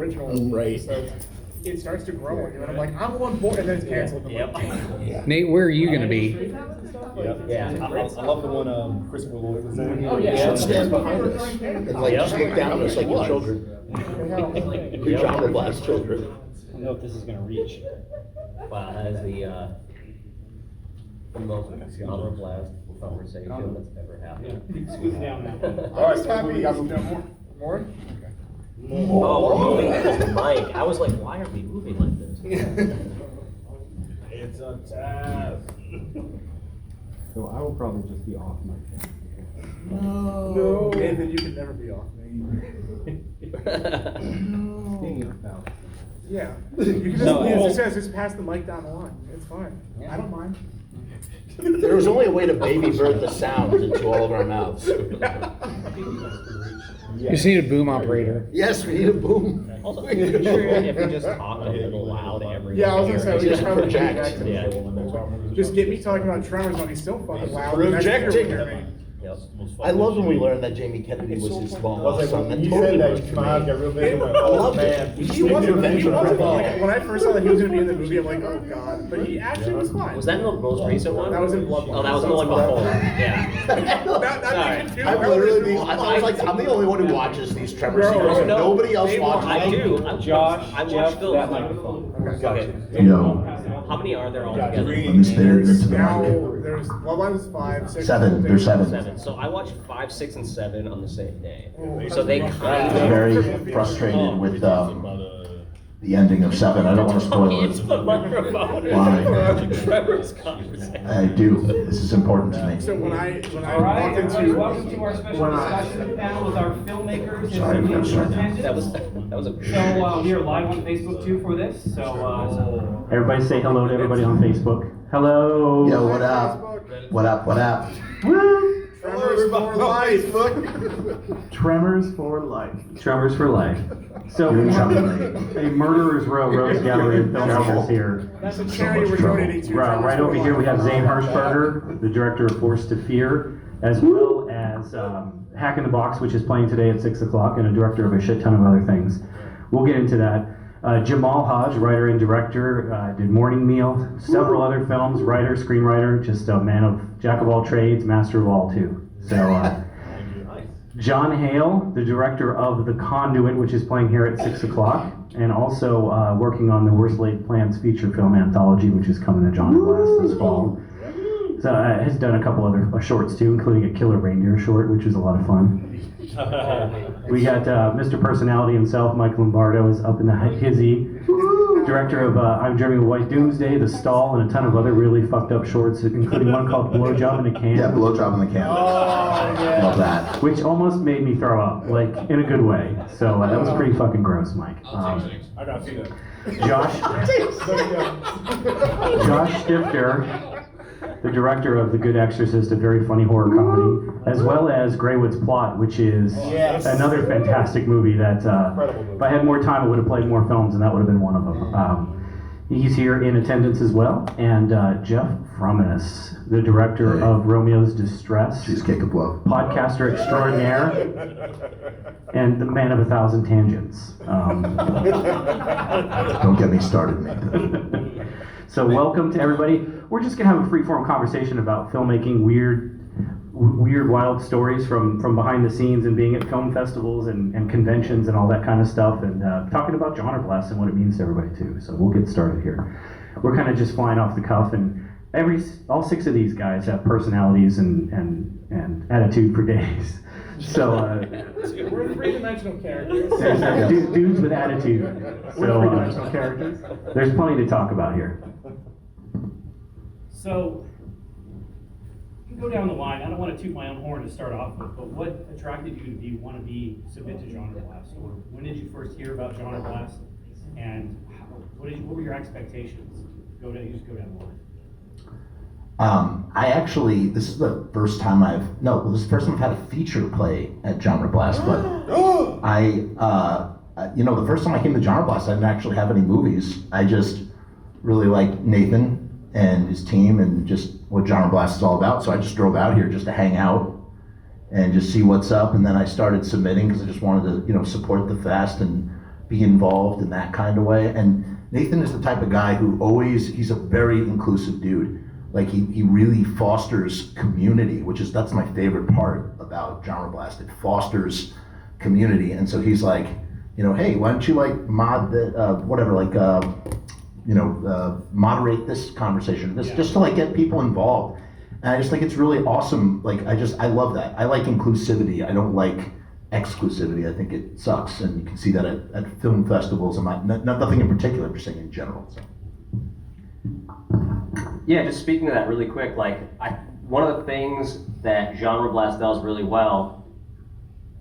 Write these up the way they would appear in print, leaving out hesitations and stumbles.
original Right. episodes, it starts to grow on you, and I'm like, I'm on board, and then it's canceled. I'm Yep. like, Yeah. Nate, where are you gonna be? Yeah. I love the one Christopher Lloyd was in. Oh, yeah. Should stand behind us and like just look down at us like your children. Your Genreblast children. I don't know if this is gonna reach. Wow, that is the most Genreblast conversation that's ever happened. Scoot down now. All right, happy. We got more. Oh, moving the mic. I was like, why are we moving like this? It's a task. So I will probably just be off my No. Nathan, you can never be off me. Speaking of balance. Yeah. You can just, No, it says just pass the mic down the line. It's fine. I don't mind. There was only a way to baby bird the sound into all of our mouths. You just need a boom operator. Yes, we need a boom. Also, if we just talk a little loud, everyone. Yeah, I was gonna say, we Just just probably project. Yeah. Just get me talking about Tremors when he's still fucking loud. The next Projecting. year we hear me. Yep. I love when we learned that Jamie Kennedy was his long lost son. That You totally said that worked your for smile me. got real big. I'm like, I oh loved man. it. He Speaking wasn't, of he adventure, wasn't, football. like, when I first saw that he was gonna be in the movie, I'm like, oh god. But he actually was fine. Was that the most recent one? That was in Blood. Oh, that was the one before. Yeah. That makes it too I've relevant. literally, I was like, I'm the only one who watches these Trevor No, sequels, and no, nobody else they watches I them. do. Josh, I watch Jeff, films. that microphone. Okay. Yo, How many are there altogether? let me spin it into the Now, mic. there's, Bloodline was 5, 6. 7, there's 7. 7. So I watched 5, 6, and 7 on the same day. So they I'm kind very frustrated with the ending of 7. I don't want to spoil It's it. the microphone. Why? Trevor's conversation. I do. This is important to me. So when I All right, walked everybody, into, welcome to our special when I- discussion panel with our filmmakers Sorry, and we gotta start now. attendance. That was a. So we are live on Facebook too for this. So Everybody say hello to everybody on Facebook. Hello. Yo, what up? What up? What up? Woo. Tremors for life. Tremors for life. Tremors for life. So You're we in have trouble, a Murderers Row Rose Gallery of Filmmakers here. That's a charity we're trouble. donating to. Right over here we have Zane Hershberger, the director of Forced to Fear, as well as Hack in the Box, which is playing today at 6 o'clock, and a director of a shit ton of other things. We'll get into that. Jamal Hodge, writer and director, did Morning Meal, several other films, writer, screenwriter, just a man of jack of all trades, master of all too. So, John Hale, the director of The Conduit, which is playing here at 6 o'clock, and also working on the Worst Laid Plans feature film anthology, which is coming to Genreblast this fall. So has done a couple other shorts too, including a Killer Reindeer short, which was a lot of fun. We got Mr. Personality himself, Mike Lombardo, is up in the hizzy. Director of I'm Dreaming of White Doomsday, The Stall, and a ton of other really fucked up shorts, including one called Blowjob in a Can. Yeah, blowjob in the can. Love that. Which almost made me throw up, like in a good way. So that was pretty fucking gross, Mike. I gotta see that. Josh Stifter, the director of The Good Exorcist, a very funny horror comedy, as well as Greywood's Plot, which is another fantastic movie that if I had more time, I would have played more films, and that would have been one of them. He's here in attendance as well, and Jeff Frumess, the director of Romeo's Distress, Cheesecake of love. podcaster extraordinaire, and the man of 1,000 tangents. Don't get me started, Nathan. So welcome to everybody. We're just gonna have a free-form conversation about filmmaking, weird, wild stories from behind the scenes and being at film festivals and conventions and all that kind of stuff, and talking about Genreblast and what it means to everybody too. So we'll get started here. We're kind of just flying off the cuff, and all 6 of these guys have personalities and attitude for days. So We're three-dimensional characters. there's dudes with attitude. So Three-dimensional characters. there's plenty to talk about here. So you can go down the line. I don't want to toot my own horn to start off with, but what attracted you to want to submit to Genreblast, or when did you first hear about Genreblast, and what were your expectations? Go down the line. I actually, this is the first time this is the first time I've had a feature play at Genreblast, but the first time I came to Genreblast, I didn't actually have any movies. I just really liked Nathan and his team and just what Genreblast is all about, so I just drove out here just to hang out and just see what's up, and then I started submitting because I just wanted to, support the fest and be involved in that kind of way. And Nathan is the type of guy who he's a very inclusive dude. Like he really fosters community, that's my favorite part about Genreblast. It fosters community. And so he's like, hey, why don't you like mod the, moderate this conversation, just to like get people involved. And I just think it's really awesome. Like, I love that. I like inclusivity. I don't like exclusivity. I think it sucks. And you can see that at film festivals. Nothing in particular, I'm just saying in general. So. Yeah, just speaking to that really quick, one of the things that Genreblast does really well,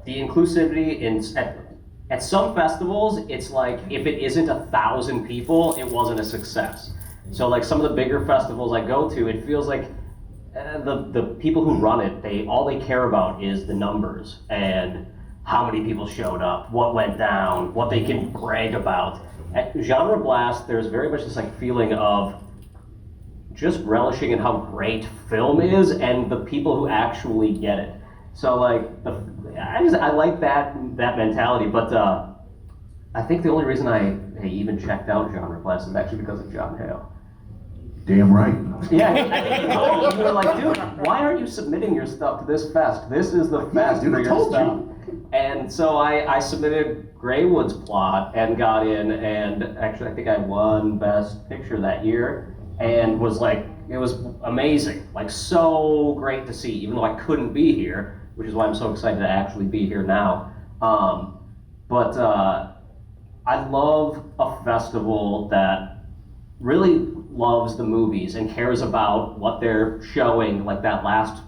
the inclusivity at some festivals, it's like if it isn't 1,000 people, it wasn't a success. So like some of the bigger festivals I go to, it feels like the people who run it, all they care about is the numbers and how many people showed up, what went down, what they can brag about. At Genreblast, there's very much this like feeling of just relishing in how great film is and the people who actually get it. So like, I like that mentality, but I think the only reason I even checked out Genreblast is actually because of John Hale. Damn right. Yeah, you were like, dude, why aren't you submitting your stuff to this fest? This is the fest for your stuff. And so I submitted Greywood's plot and got in, and actually I think I won Best Picture that year, and was like, it was amazing, like so great to see, even though I couldn't be here, which is why I'm so excited to actually be here now. But I love a festival that really loves the movies and cares about what they're showing, like that last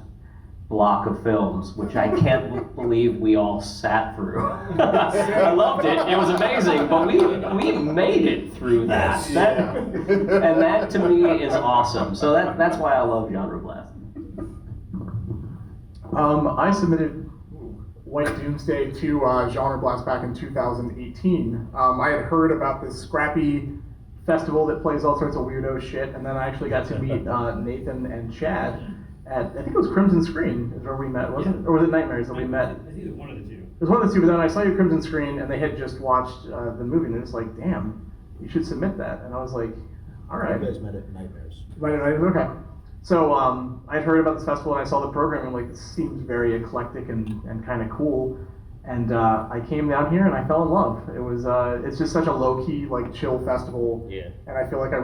block of films, which I can't believe we all sat through. I loved it. It was amazing, but we made it through that. And that to me is awesome. So that's why I love Genreblast. I submitted White Doomsday to Genreblast back in 2018. I had heard about this scrappy festival that plays all sorts of weirdo shit, and then I actually got to meet Nathan and Chad at, I think it was Crimson Screen is where we met, wasn't it? Or was it Nightmares that we met? I think it was one of the two. It was one of the two, but then I saw you at Crimson Screen, and they had just watched the movie, and they're just like, damn, you should submit that. And I was like, all right. You guys met at Nightmares. Okay. So I'd heard about this festival, and I saw the program, and like, this seems very eclectic and kind of cool. And I came down here and I fell in love. It was, it's just such a low-key, like, chill festival. Yeah. And I feel like I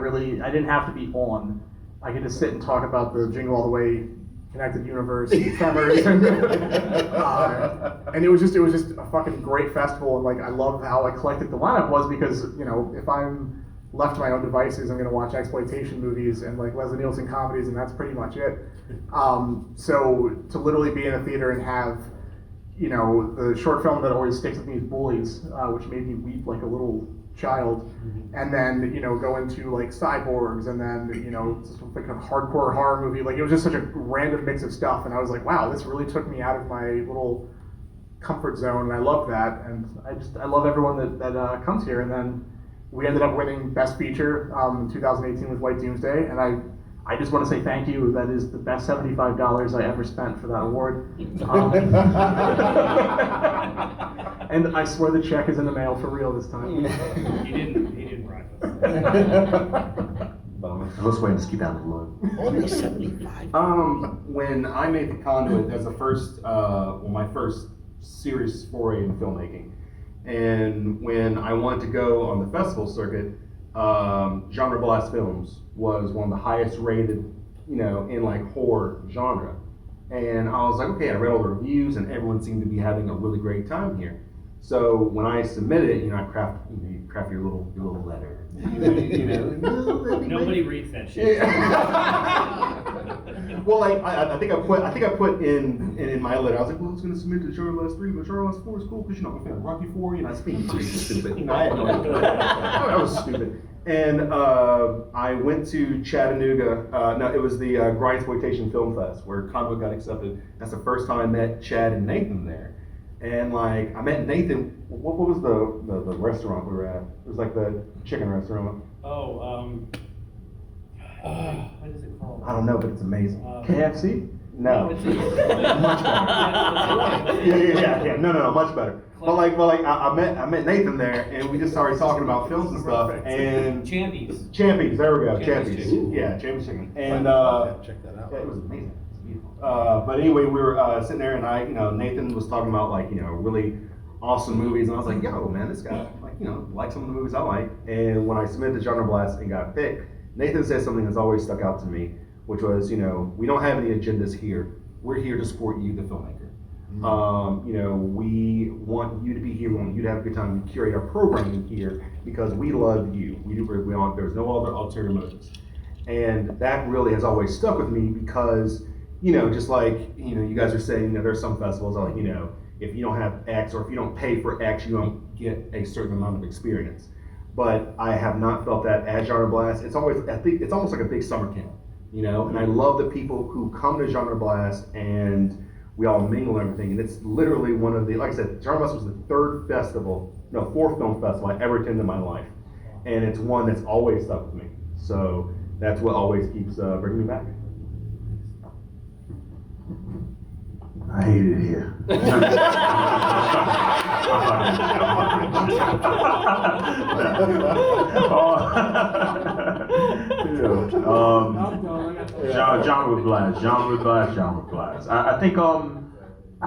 didn't have to be on. I could just sit and talk about the Jingle All the Way, Connected Universe, Tremors, and it was just a fucking great festival. And like, I love how eclectic the lineup was, because, if I'm left to my own devices, I'm gonna watch exploitation movies and like Leslie Nielsen comedies, and that's pretty much it. So to literally be in a theater and have, the short film that always sticks with me is Bullies, which made me weep like a little child, and then go into like Cyborgs, and then just like a hardcore horror movie. Like, it was just such a random mix of stuff, and I was like, wow, this really took me out of my little comfort zone, and I love that. And I love everyone that comes here. And then we ended up winning Best Feature in 2018 with White Doomsday, and I just want to say thank you. That is the best $75 I ever spent for that award. And I swear the check is in the mail for real this time. He didn't bribe us. Let's wait and just keep out of the load. Only 75. When I made The Conduit as my first serious foray in filmmaking, and when I wanted to go on the festival circuit, Genreblast Films was one of the highest rated, in like horror genre. And I was like, okay, I read all the reviews and everyone seemed to be having a really great time here. So when I submitted it, I craft your little letter. Nobody reads that shit. Well, I think I put in my letter. I was like, well, I was going to submit to Genreblast 3, but Genreblast 4 is cool because I'm a fan of Rocky 4. I was being crazy stupid. I had no idea. I was stupid. And I went to Chattanooga. No, it was the Grindsploitation Film Fest where Conduit got accepted. That's the first time I met Chad and Nathan there. And like, I met Nathan. What was the restaurant we were at? It was like the chicken restaurant. What is it called? I don't know, but it's amazing. KFC? No. It's Much better. Yeah. No, much better. I met Nathan there, and we just started talking about films and stuff, and Champions. there we go, Champions Champions, Chicken. yeah, Champions Chicken, and Check that out. yeah, it was amazing. It was beautiful. But anyway, we were sitting there, and Nathan was talking about really awesome movies, and I was like, yo, man, this guy like some of the movies I like. And when I submitted to Genreblast and got picked, Nathan said something that's always stuck out to me, which was, we don't have any agendas here. We're here to support you, the filmmaker. We want you to be here. We want you to have a good time. We curate our programming here because we love you. There's no other ulterior motives. And that really has always stuck with me because, just like, you guys are saying, there's some festivals like, if you don't have X or if you don't pay for X, you don't get a certain amount of experience. But I have not felt that at Genreblast. It's almost like a big summer camp, and I love the people who come to Genreblast and we all mingle and everything. And it's literally one of the, like I said, Genreblast was the fourth film festival I ever attended in my life. And it's one that's always stuck with me. So that's what always keeps bringing me back. I hate it here. Genre blast. I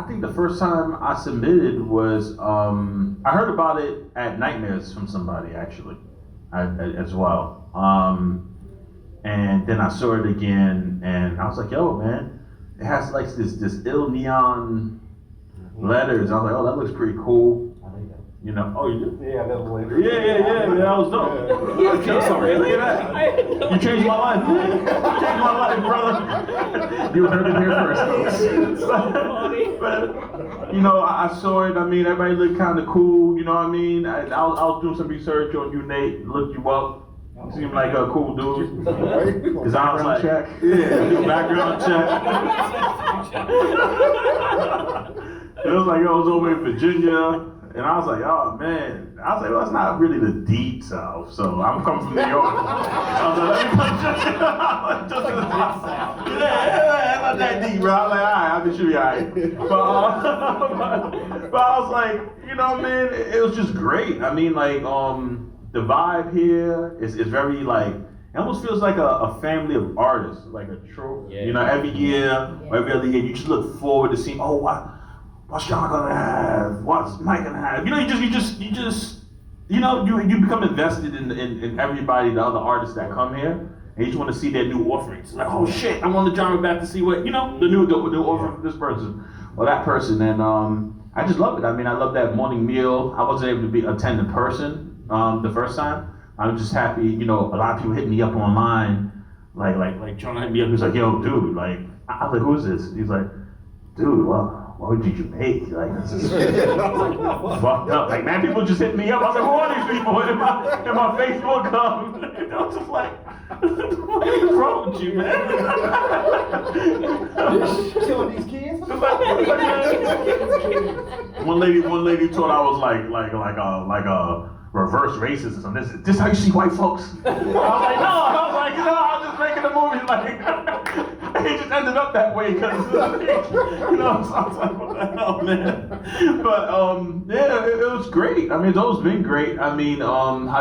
think the first time I submitted was I heard about it at Nightmares from somebody actually, as well. And then I saw it again, and I was like, yo, man. It has like this ill neon letters. I was like, oh, that looks pretty cool. Oh, you did? Yeah, that was later. Yeah, that was dope. I'm sorry, look at that. You changed my life. You changed my life, brother. You heard it here first, folks. But, I saw it. Everybody looked kind of cool. You know what I mean? I was doing some research on you, Nate. Looked you up. You seem like a cool dude. Cause I was like, yeah, background check. It was like I was over in Virginia, and I was like, oh man. I was like, well, it's not really the deep South, so I'm coming from New York. I was like, let me come just to the South. Yeah, not that deep, bro. I was like, all right, I should be all right. But I was like, man, it was just great. The vibe here is very it almost feels like a family of artists, like a troop. Yeah. Every year, every other year, you just look forward to seeing, what's John gonna have? What's Mike gonna have? You become invested in everybody, the other artists that come here, and you just want to see their new offerings. Like, oh shit, I'm on the genre back to see what the new offering from this person or that person, and I just love it. I love that morning meal. I wasn't able to attend in person. The first time, I was just happy, a lot of people hit me up online, like trying to hit me up. He's like, yo, dude, I was like, who's this? He's like, dude, what did you make? This is fucked up. Man, people just hit me up. I was like, who are these people? In my Facebook, I was just like, what is wrong with you, man? Killing these kids? One lady thought I was like a reverse racism. This how you see white folks? I was like, no. I was just making a movie. He just ended up that way because, so I was like, what the hell, man? But it was great. It's always been great. How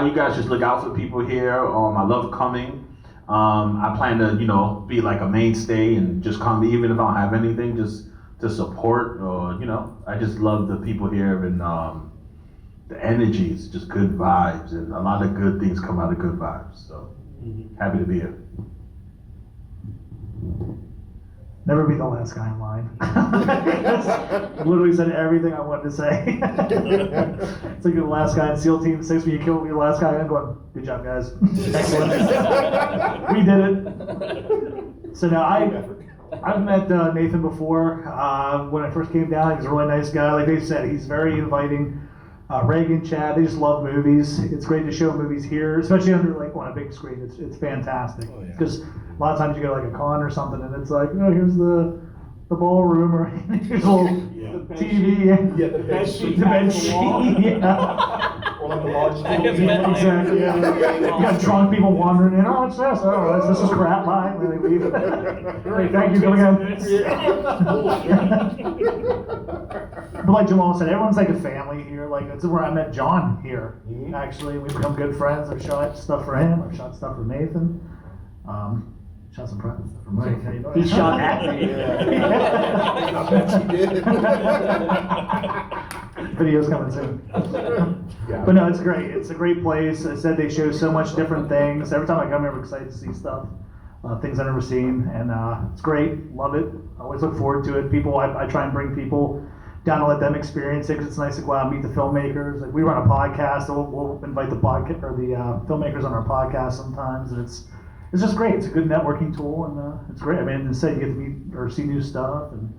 you guys just look out for people here. I love coming. I plan to, be like a mainstay and just come, even if I don't have anything, just to support. Or, I just love the people here and. The energy is just good vibes, and a lot of good things come out of good vibes. So happy to be here. Never be the last guy in line. Literally said everything I wanted to say. It's like you're the last guy in SEAL Team 6 when you kill me, the last guy, I'm going, good job, guys. Excellent. We did it. So now I've met Nathan before. When I first came down, he was a really nice guy. Like they said, he's very inviting. Reagan, Chad, they just love movies. It's great to show movies here, especially under on a big screen. It's fantastic because a lot of times you go to a con or something and it's like, here's the ballroom or here's a little TV. Yeah, the bed sheet. The bed sheet. Yeah. Or the large Exactly. Yeah. You got drunk people wandering in. Oh, it's this. Oh, this is crap. Bye. And they leave. Hey, thank you. Come again. but like Jamal said, everyone's like a family here. Like it's where I met John here. Actually, we've become good friends. I've shot stuff for him. I've shot stuff for Nathan. Shot some private stuff for Mike. How you doing? He shot at me. I bet you did. Video's coming soon. But no, it's great. It's a great place. I said they show so much different things. Every time I come here, I'm excited to see stuff, things I've never seen, and it's great. Love it. I always look forward to it. People, I try and bring people down to let them experience it because it's nice to go out and meet the filmmakers. Like we run a podcast, so we'll invite the podcast or the filmmakers on our podcast sometimes, and it's just great. It's a good networking tool, and it's great. I mean, instead you get to meet or see new stuff and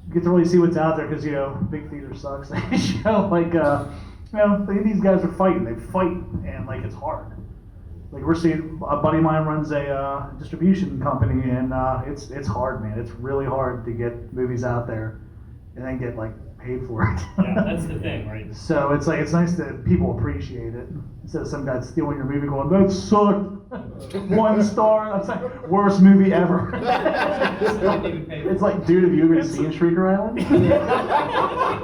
you get to really see what's out there because big theater sucks. They show like these guys are fighting. They fight and like it's hard. Like we're seeing a buddy of mine runs a distribution company and it's hard, man. It's really hard to get movies out there and then get like paid for it. Yeah, that's the thing, right? So it's it's nice that people appreciate it instead of some guy stealing your movie going, that sucked. 1 star. That's like worst movie ever. It's like, dude, have you ever seen Shrieker Island?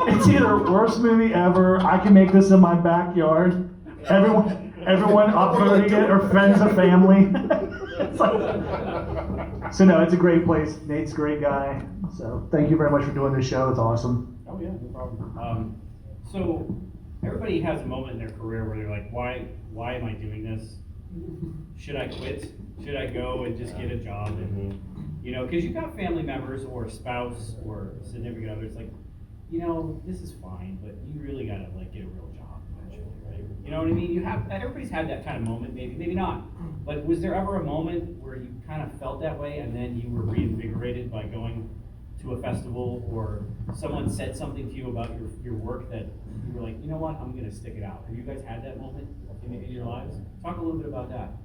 It's either worst movie ever, I can make this in my backyard, everyone upvoting it, or friends or family. It's like, so no, it's a great place. Nate's a great guy. So thank you very much for doing this show. It's awesome. Oh yeah, no problem. So everybody has a moment in their career where they're like, why am I doing this? Should I quit? Should I go and just get a job? And because you've got family members or a spouse or significant others, like, this is fine, but you really gotta like get a real job eventually, right? You know what I mean? Everybody's had that kind of moment, maybe not. But was there ever a moment where you kind of felt that way and then you were reinvigorated by going to a festival, or someone said something to you about your work that you were like, you know what, I'm gonna stick it out? Have you guys had that moment in your lives? Talk a little bit about that.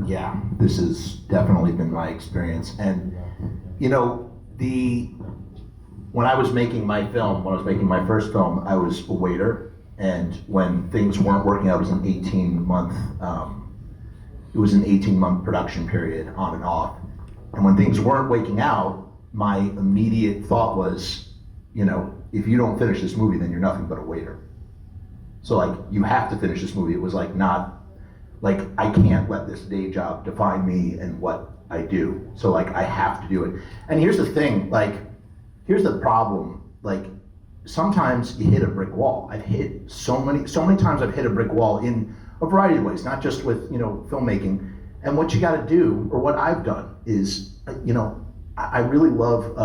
Yeah, this has definitely been my experience. And, when I was making my first film, I was a waiter. And when things weren't working, it was an 18-month production period on and off. And when things weren't working out, my immediate thought was, if you don't finish this movie, then you're nothing but a waiter. So like, you have to finish this movie. It was like I can't let this day job define me and what I do. So like, I have to do it. And here's the thing, here's the problem. Sometimes you hit a brick wall. I've hit so many times I've hit a brick wall in a variety of ways, not just with, filmmaking. And what you gotta do, or what I've done is, I really love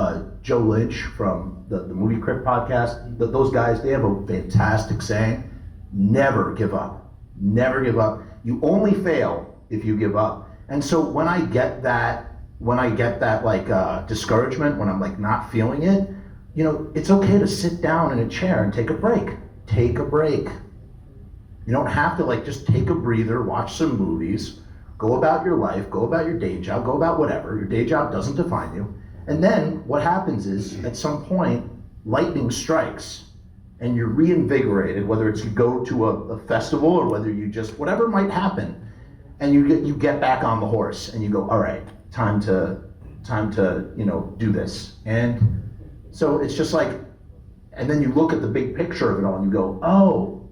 Joe Lynch from the Movie Crypt podcast. Those guys, they have a fantastic saying, never give up. Never give up. You only fail if you give up. And so when I get that discouragement, when I'm like not feeling it, it's okay to sit down in a chair and take a break. Take a break. You don't have to just take a breather, watch some movies, go about your life, go about your day job, go about whatever. Your day job doesn't define you. And then what happens is, at some point, lightning strikes and you're reinvigorated, whether it's you go to a festival or whether you just, whatever might happen, and you get back on the horse and you go, all right, time to do this. And so it's just and then you look at the big picture of it all and you go, oh,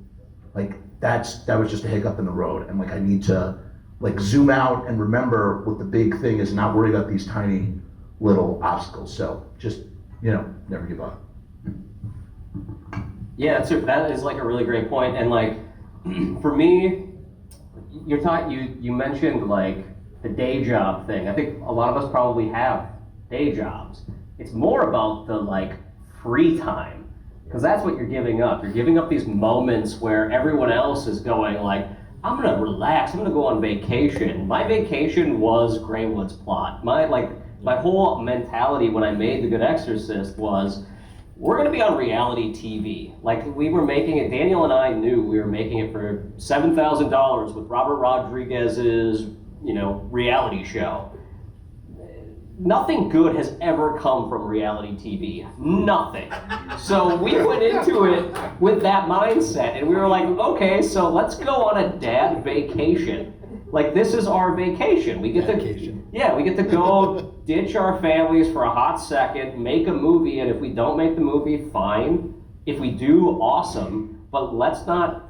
that was just a hiccup in the road. And I need to zoom out and remember what the big thing is, not worry about these tiny little obstacles. So just, never give up. Yeah, that is a really great point. And for me, you mentioned the day job thing. I think a lot of us probably have day jobs. It's more about the free time, because that's what you're giving up. You're giving up these moments where everyone else is going I'm gonna relax, I'm gonna go on vacation. My vacation was Greywood's plot. My whole mentality when I made The Good Exorcist was, we're gonna be on reality TV. We were making it, Daniel and I knew we were making it for $7,000 with Robert Rodriguez's, reality show. Nothing good has ever come from reality TV. Nothing. So we went into it with that mindset, and we were like, okay, so let's go on a dad vacation. Like, this is our vacation. We get Vacation. we get to go ditch our families for a hot second, make a movie, and if we don't make the movie, fine. If we do, awesome. But let's not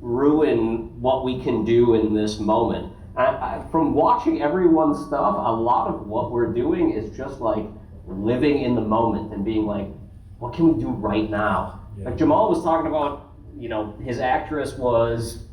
ruin what we can do in this moment. From watching everyone's stuff, a lot of what we're doing is just like living in the moment and being like, what can we do right now? Like Jamal was talking about, you know, his actress was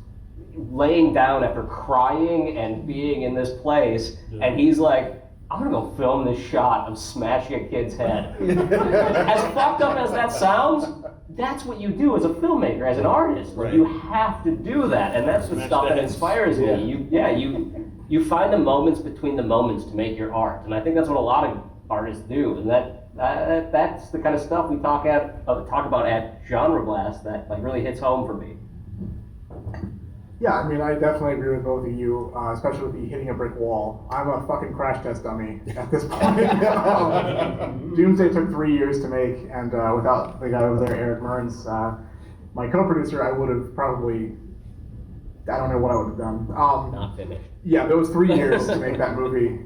laying down after crying and being in this place, and he's like, I'm gonna go film this shot of smashing a kid's head. As fucked up as that sounds, that's what you do as a filmmaker, as an artist. Like, you have to do that, and that's the stuff that inspires me. You find the moments between the moments to make your art, and I think that's what a lot of artists do, and that's the kind of stuff we talk about at Genreblast that like really hits home for me. Yeah, I mean, I definitely agree with both of you, especially with the hitting a brick wall. I'm a fucking crash test dummy at this point. Doomsday took 3 years to make, and without the guy over there, Eric Mearns, my co-producer, I would have probably, I don't know what I would have done. Not finished. Yeah, there was 3 years to make that movie.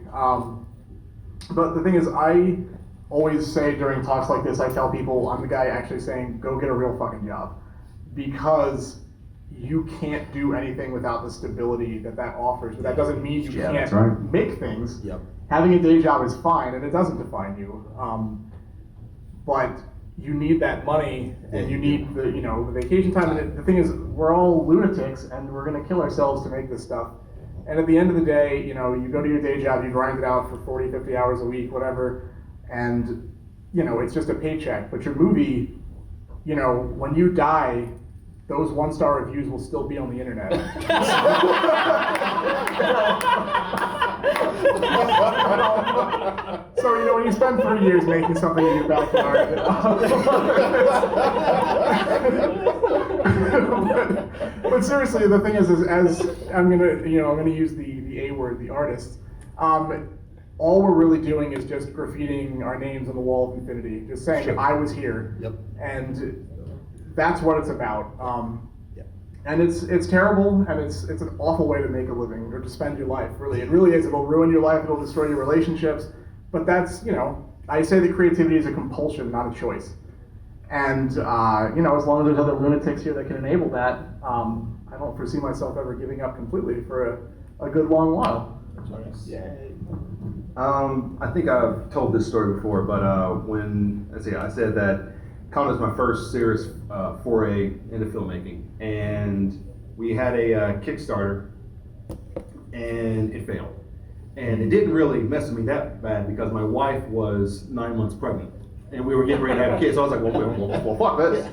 But the thing is, I always say during talks like this, I tell people I'm the guy actually saying, go get a real fucking job. Because you can't do anything without the stability that offers. But that doesn't mean you can't make things. Yep. Having a day job is fine, and it doesn't define you. But you need that money, and you need the vacation time. And the thing is, we're all lunatics, and we're gonna kill ourselves to make this stuff. And at the end of the day, you go to your day job, you grind it out for 40, 50 hours a week, whatever, and it's just a paycheck. But your movie, when you die, those 1-star reviews will still be on the internet. So, when you spend 3 years making something in your backyard, but seriously, the thing is as I'm gonna use the A word, the artists. All we're really doing is just graffitiing our names on the wall of infinity, just saying I was here. Yep. And that's what it's about. And it's terrible, and it's an awful way to make a living or to spend your life. Really, it really is. It'll ruin your life. It'll destroy your relationships. But that's I say that creativity is a compulsion, not a choice. And as long as there's other lunatics here that can enable that, I don't foresee myself ever giving up completely for a good long while. Yay. I think I've told this story before, but I said that comedy was my first serious foray into filmmaking, and we had a Kickstarter, and it failed. And it didn't really mess with me that bad because my wife was 9 months pregnant, and we were getting ready to have kids. So I was like, well fuck this.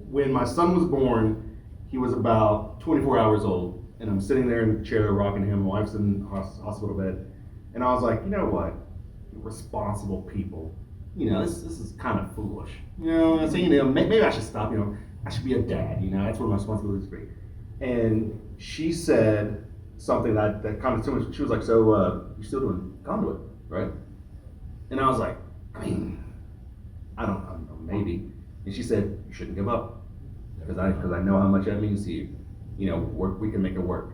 When my son was born, he was about 24 hours old, and I'm sitting there in the chair rocking him. My wife's in hospital bed, and I was like, you know what, responsible people. This is kind of foolish. I say, maybe I should stop. I should be a dad. That's what my responsibilities be. And she said something that kind of similar. She was like, "So you're still doing Conduit, right?" And I was like, I don't know, maybe. And she said, "You shouldn't give up, because I know how much that means to you. We can make it work."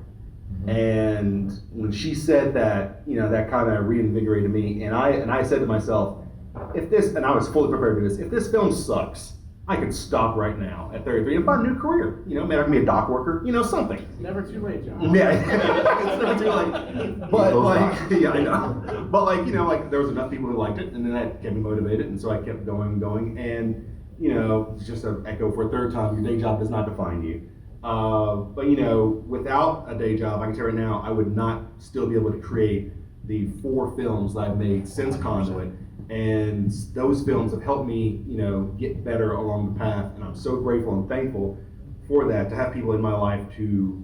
Mm-hmm. And when she said that, that kind of reinvigorated me. And I said to myself, and I was fully prepared to do this, if this film sucks, I could stop right now at 33 and find a new career. Maybe I can be a dock worker, something. It's never too late, John. Yeah, it's never too late. But yeah, I know. But there was enough people who liked it, and then that kept me motivated, and so I kept going, and just an echo for a third time, your day job does not define you. But without a day job, I can tell you right now, I would not still be able to create the 4 films that I've made since Conduit. And those films have helped me, get better along the path, and I'm so grateful and thankful for that, to have people in my life who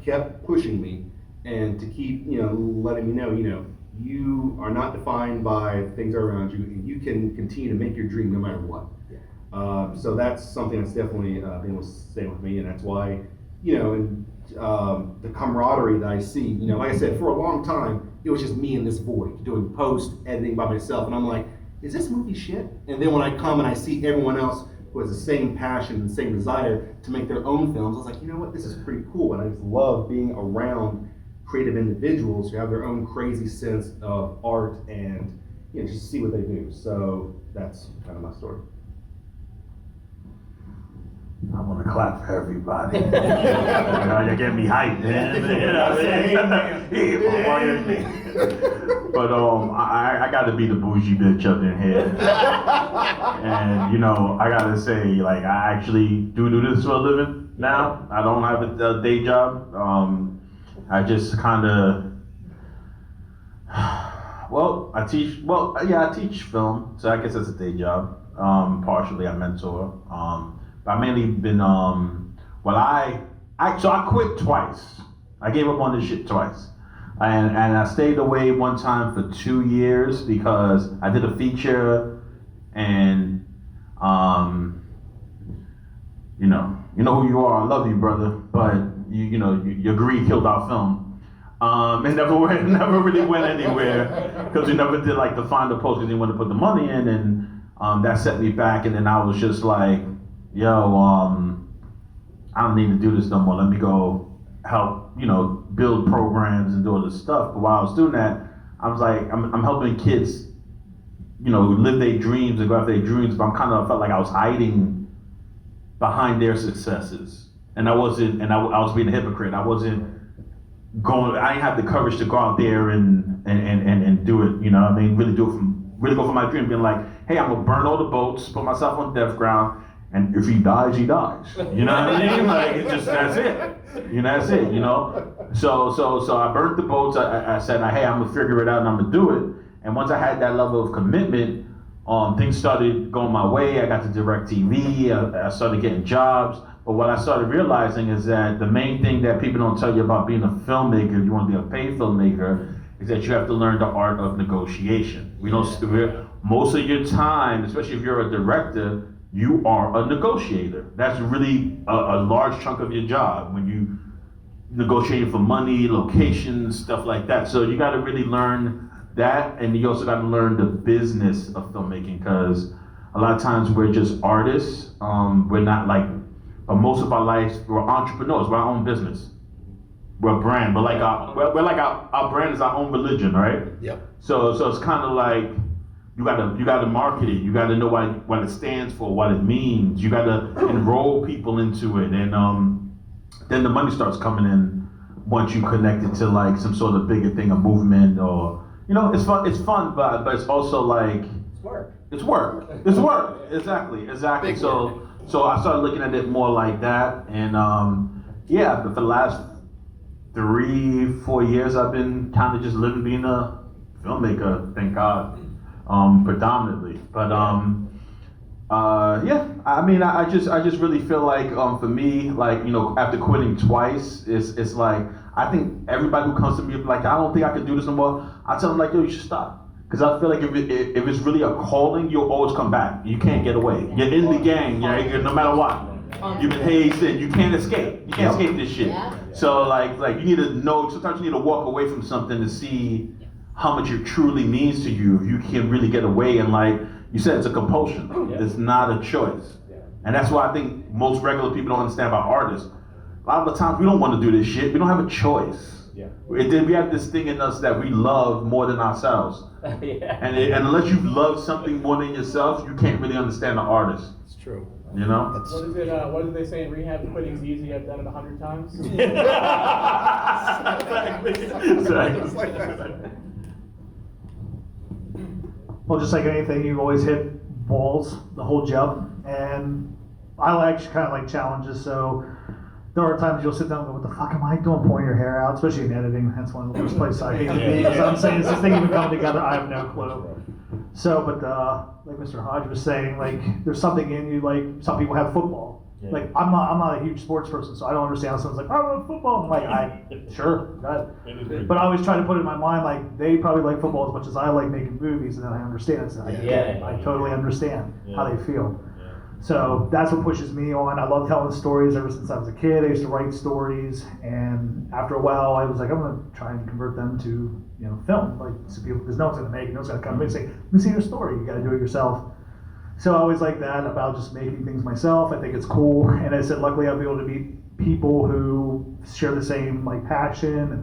kept pushing me and to keep, letting me know, you are not defined by things around you, and you can continue to make your dream no matter what. So that's something that's definitely been able to stay with me, and that's why, and the camaraderie that I see, like I said, for a long time, it was just me in this void doing post editing by myself, and I'm like, is this movie shit? And then when I come and I see everyone else who has the same passion and the same desire to make their own films. I was like, you know what, this is pretty cool. And I just love being around creative individuals who have their own crazy sense of art and just see what they do. So that's kind of my story. I want to clap for everybody. You get me hyped, man. But I got to be the bougie bitch up in here. And I got to say, like, I actually do this for a living now. I don't have a day job. I just kind of, I teach film, so I guess that's a day job. Partially I mentor. I've mainly been, I quit twice. I gave up on this shit twice. And I stayed away one time for 2 years because I did a feature and, you know who you are, I love you, brother, but your greed killed our film. It never really went anywhere because we never did like the final post because they wanted to put the money in, and that set me back. And then I was just like, yo, I don't need to do this no more. Let me go help, build programs and do all this stuff. But while I was doing that, I was like, I'm helping kids, live their dreams and go after their dreams. But I felt like I was hiding behind their successes, and I was being a hypocrite. I didn't have the courage to go out there and do it. Really go for my dream, being like, hey, I'm gonna burn all the boats, put myself on death ground. And if he dies, he dies. You know what I mean? Like, it's just, that's it. That's it, So I burnt the boats. I said, hey, I'm gonna figure it out and I'm gonna do it. And once I had that level of commitment, things started going my way. I got to direct TV. I started getting jobs. But what I started realizing is that the main thing that people don't tell you about being a filmmaker, if you want to be a paid filmmaker, is that you have to learn the art of negotiation. Most of your time, especially if you're a director, you are a negotiator. That's really a large chunk of your job when you negotiate for money, locations, stuff like that. So you got to really learn that, and you also got to learn the business of filmmaking, because a lot of times we're just artists. We're not most of our lives we're entrepreneurs. We're our own business. We're a brand. We're like our brand is our own religion, right? Yep. So it's kind of like. You gotta market it. You gotta know what it stands for, what it means. You gotta enroll people into it, and then the money starts coming in once you connect it to like some sort of bigger thing, a movement, or it's fun. It's fun, but it's also like It's work. It's work. It's work. Exactly. Big So I started looking at it more like that, and but for the last 3-4 years, I've been kind of just living being a filmmaker. Thank God. Predominantly, but I just really feel like for me, like after quitting twice, it's like I think everybody who comes to me like, I don't think I can do this no more, I tell them like, yo, you should stop, because I feel like if it's really a calling, you'll always come back. You can't get away. You're in the gang, no matter what. You've been hazed in. You can't escape. You can't escape this shit. Yeah. So like you need to know. Sometimes you need to walk away from something to see how much it truly means to you. If you can really get away, and like you said, it's a compulsion. It's not a choice. And that's why I think most regular people don't understand about artists. A lot of the times we don't want to do this shit. We don't have a choice. We have this thing in us that we love more than ourselves. And unless you love something more than yourself, you can't really understand the artist. It's true. What is it? What did they say in rehab? Quitting's easy. I've done it 100 times. Exactly. Well, just like anything, you always hit walls, the whole jump, and I actually kind of like challenges. So there are times you'll sit down and go, "What the fuck am I doing? Pulling your hair out," especially in editing. That's one of the worst places I hate to be. Because I'm saying, is this thing even coming together? I have no clue. So, but like Mr. Hodge was saying, like there's something in you. Like some people have football. Like I'm not a huge sports person, so I don't understand how someone's like, "I love football." I'm like, sure, go ahead. But I always try to put it in my mind, like they probably like football as much as I like making movies, and then I understand. So I totally understand how they feel. So that's what pushes me on. I love telling stories ever since I was a kid. I used to write stories, and after a while, I was like, I'm gonna try and convert them to film, like so people, because no one's gonna make it, no one's gonna come and say, "Let me see your story." You got to do it yourself. So I always like that about just making things myself. I think it's cool. And I said, luckily I'll be able to meet people who share the same like passion, and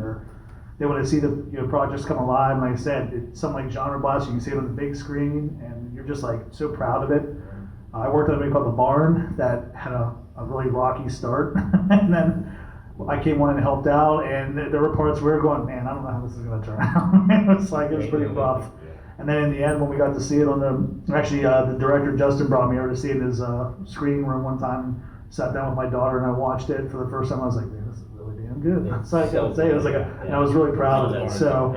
they want to see the projects come alive. And like I said, it's something like Genreblast, you can see it on the big screen, and you're just like so proud of it. I worked on a movie called The Barn that had a really rocky start, and then I came on and helped out, and there were parts where we were going, man, I don't know how this is going to turn out. It was pretty rough. And then in the end, when we got to see it on the director Justin brought me over to see it in his screening room one time, and sat down with my daughter and I watched it for the first time. I was like, man, this is really damn good. It's like I would say, it was like and I was really proud of it. So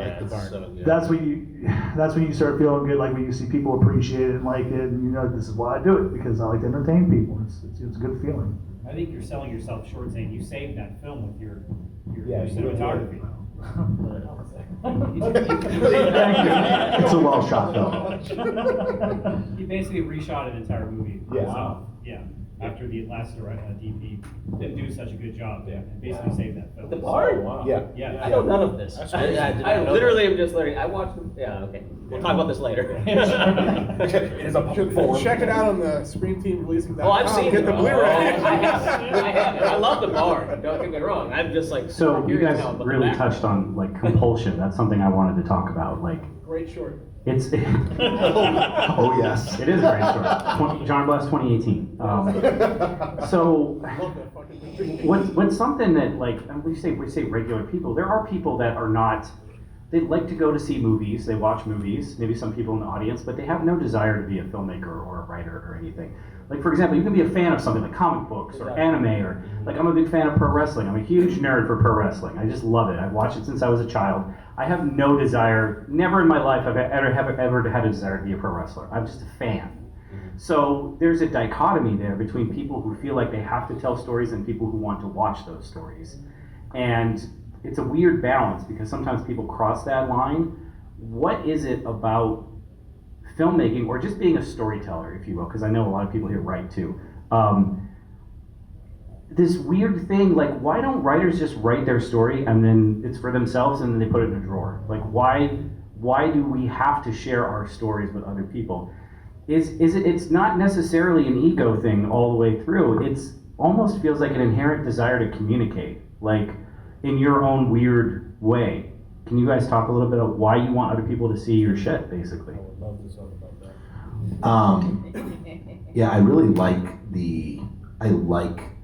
that's when you start feeling good, like when you see people appreciate it and like it, and this is why I do it, because I like to entertain people. It's a good feeling. I think you're selling yourself short saying you saved that film with your cinematography. It's a well shot film. He basically reshot an entire movie himself. Yeah. After the last DP didn't do such a good job, and basically saved that film. The Barn? Yeah. I know none of this. I literally am just learning. I watched them. Yeah, okay. We'll talk about this later. Check it out on the Screen Team releasing. Oh, I've seen Get it. the Blu-ray. I have. I love The Barn. Don't get me wrong. I'm just like So you curious guys now about the really background. touched on like compulsion. That's something I wanted to talk about. Like Great short. it's Oh, yes. it is a great story. Genreblast 2018. So what's something that like we say regular people. There are people that are not. They like to go to see movies. They watch movies. Maybe some people in the audience, but they have no desire to be a filmmaker or a writer or anything. Like for example, you can be a fan of something like comic books or anime, or like I'm a big fan of pro wrestling. I'm a huge nerd for pro wrestling. I just love it. I've watched it since I was a child. I have no desire. Never in my life have I ever had a desire to be a pro wrestler. I'm just a fan. So there's a dichotomy there between people who feel like they have to tell stories and people who want to watch those stories. And it's a weird balance because sometimes people cross that line. What is it about filmmaking, or just being a storyteller, if you will, because I know a lot of people here write too. This weird thing, like why don't writers just write their story and then it's for themselves and then they put it in a drawer? Like why do we have to share our stories with other people? It's not necessarily an ego thing all the way through. It's almost feels like an inherent desire to communicate, like in your own weird way. Can you guys talk a little bit about why you want other people to see your shit, basically? Yeah, I really like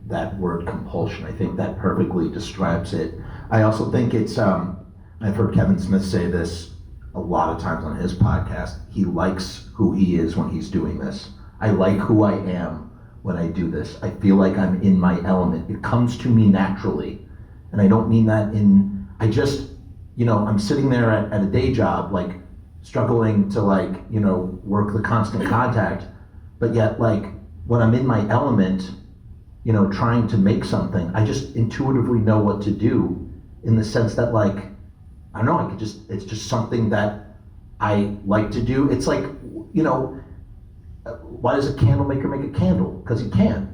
that word compulsion. I think that perfectly describes it. I also think it's, I've heard Kevin Smith say this a lot of times on his podcast. He likes who he is when he's doing this. I like who I am when I do this. I feel like I'm in my element. It comes to me naturally. And I don't mean that I'm sitting there at a day job, like struggling to work the constant contact, but yet when I'm in my element, trying to make something, I just intuitively know what to do, in the sense that I don't know, it's just something that I like to do. It's like, why does a candle maker make a candle? Because he can.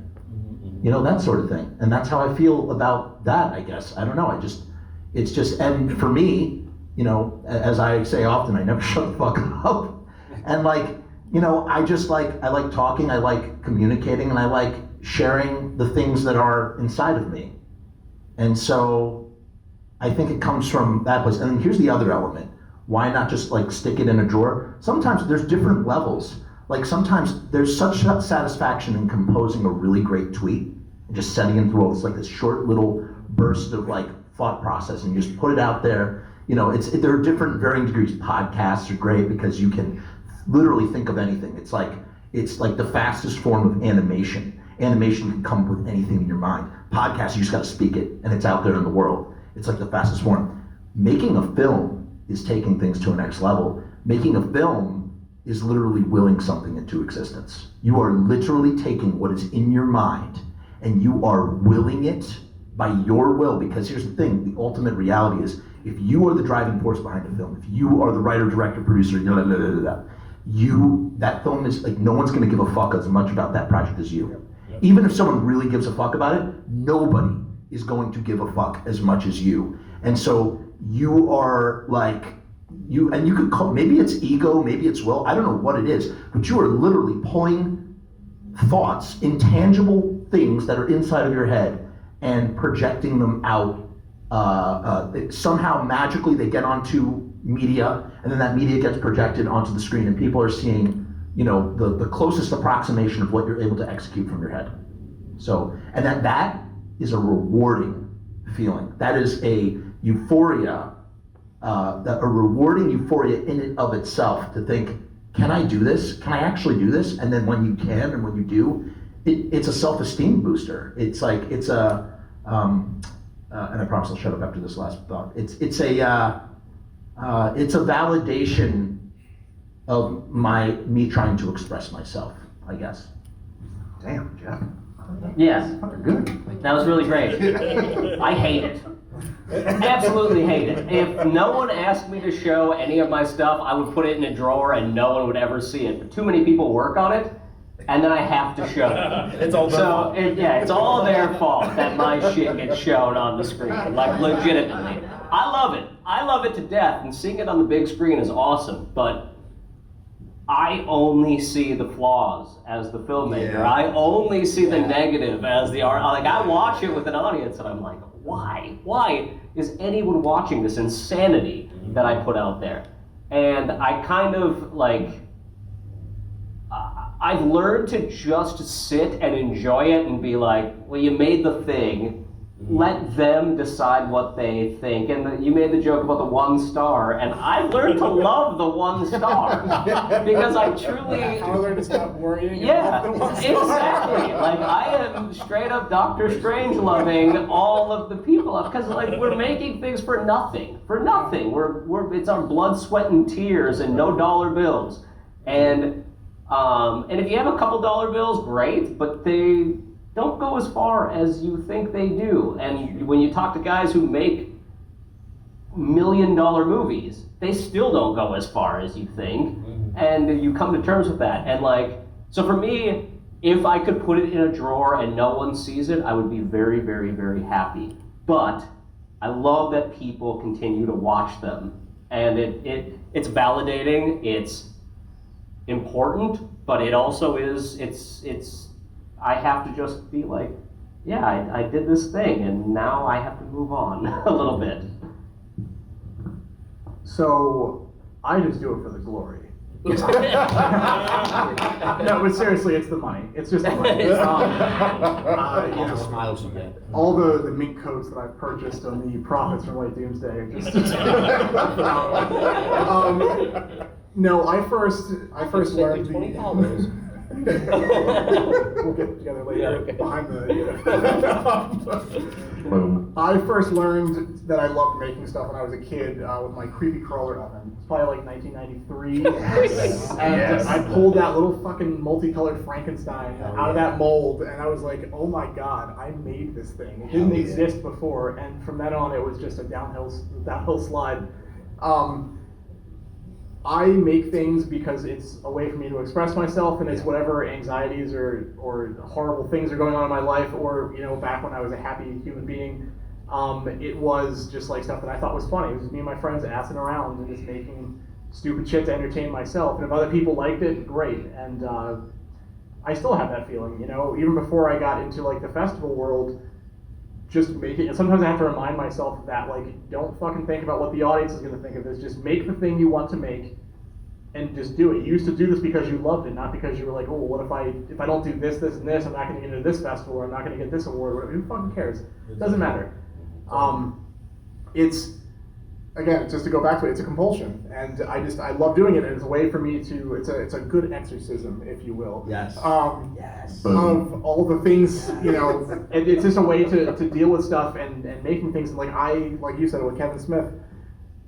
That sort of thing. And that's how I feel about that, I guess. I don't know, it's just, and for me, as I say often, I never shut the fuck up. And I like talking, I like communicating, and I like sharing the things that are inside of me. And so I think it comes from that place. And here's the other element. Why not just stick it in a drawer? Sometimes there's different levels. Sometimes there's such satisfaction in composing a really great tweet and just sending it through. It's this short little burst of thought process, and you just put it out there. There are different varying degrees. Podcasts are great because you can literally think of anything. It's like the fastest form of animation. Animation can come up with anything in your mind. Podcasts, you just got to speak it, and it's out there in the world. It's like the fastest form. Making a film is taking things to a next level. Making a film is literally willing something into existence. You are literally taking what is in your mind, and you are willing it by your will. Because here's the thing, the ultimate reality is, if you are the driving force behind a film, if you are the writer, director, producer, that film is no one's gonna give a fuck as much about that project as you. Even if someone really gives a fuck about it, nobody is going to give a fuck as much as you. And so you are you could call, maybe it's ego, maybe it's will, I don't know what it is, but you are literally pulling thoughts, intangible things that are inside of your head and projecting them out. Somehow magically they get onto media, and then that media gets projected onto the screen, and people are seeing, the closest approximation of what you're able to execute from your head. So, and that is a rewarding feeling. That is a euphoria, a rewarding euphoria in and of itself, to think, can I do this? Can I actually do this? And then when you can, and when you do, it's a self-esteem booster. It's like, it's a, and I promise I'll shut up after this last thought. It's a validation of me trying to express myself, I guess. Damn, Jeff. Yes, Good. that was really great. I hate it. Absolutely hate it. If no one asked me to show any of my stuff, I would put it in a drawer and no one would ever see it. But too many people work on it, and then I have to show it. It's all their fault. It's all their fault that my shit gets shown on the screen, like legitimately. I love it. I love it to death, and seeing it on the big screen is awesome, but I only see the flaws as the filmmaker. Yeah. I only see the negative as the art. Like, I watch it with an audience and I'm like, why? Why is anyone watching this insanity that I put out there? And I kind of like, I've learned to just sit and enjoy it and be like, well, you made the thing. Let them decide what they think. And you made the joke about the 1 star, and I've learned to love the 1 star because I truly. I learned to stop worrying Yeah, about the 1 star. exactly. Like, I am straight up Doctor Strange loving all of the people, because like, we're making things for nothing. For nothing. It's our blood, sweat, and tears, and no dollar bills. And if you have a couple dollar bills, great, but they don't go as far as you think they do. And when you talk to guys who make $1 million movies, they still don't go as far as you think. And you come to terms with that. And like, so for me, if I could put it in a drawer and no one sees it, I would be very, very, very happy. But I love that people continue to watch them. And it's validating, it's important, but it also is, I have to just be like, yeah, I did this thing, and now I have to move on a little bit. So I just do it for the glory. No, but seriously, it's the money. It's just the money. All the smiles you get. All the mink coats that I've purchased on the profits from White Doomsday are just. No, I first learned $20. We'll get together later behind the. Boom. I first learned that I loved making stuff when I was a kid with my creepy crawler oven. It's probably like 1993. And I pulled that little fucking multicolored Frankenstein out of that mold, and I was like, oh my god, I made this thing. It didn't exist before, and from then on, it was just a downhill slide. I make things because it's a way for me to express myself, and it's whatever anxieties or horrible things are going on in my life, or back when I was a happy human being, it was just like stuff that I thought was funny. It was just me and my friends assing around and just making stupid shit to entertain myself. And if other people liked it, great. And I still have that feeling, even before I got into like the festival world. Just make it, and sometimes I have to remind myself of that, like, don't fucking think about what the audience is going to think of this. Just make the thing you want to make, and just do it. You used to do this because you loved it, not because you were like, oh, what if I don't do this, this, and this, I'm not going to get into this festival, or I'm not going to get this award, or whatever. Who fucking cares? It doesn't matter. It's, again, just to go back to it, it's a compulsion, and I love doing it, and it's a way for me to, it's a good exorcism, if you will. Yes. Yes. Of all the things, it's just a way to deal with stuff and making things, like you said with Kevin Smith,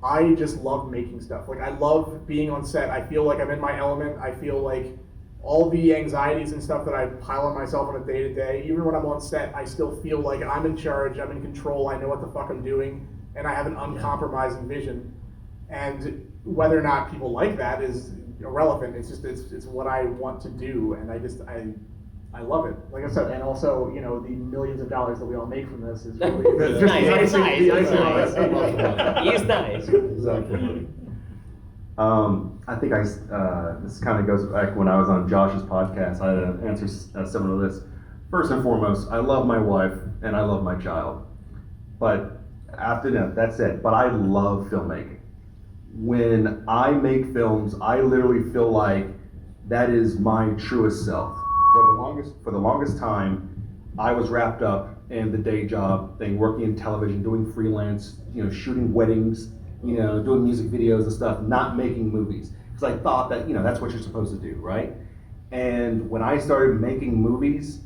I just love making stuff. Like, I love being on set. I feel like I'm in my element. I feel like all the anxieties and stuff that I pile on myself on a day-to-day, even when I'm on set, I still feel like I'm in charge, I'm in control, I know what the fuck I'm doing, and I have an uncompromising vision. And whether or not people like that is irrelevant. It's just, it's what I want to do, and I love it. Like I said, and also, the millions of dollars that we all make from this is really Nice. the icing on He's nice. Exactly. I think this kind of goes back when I was on Josh's podcast. I had to answer some of this. First and foremost, I love my wife and I love my child. But after that's it. But I love filmmaking. When I make films, I literally feel like that is my truest self. For the longest time, I was wrapped up in the day job thing, working in television, doing freelance, shooting weddings, doing music videos and stuff, not making movies. Because I thought that, that's what you're supposed to do, right? And when I started making movies,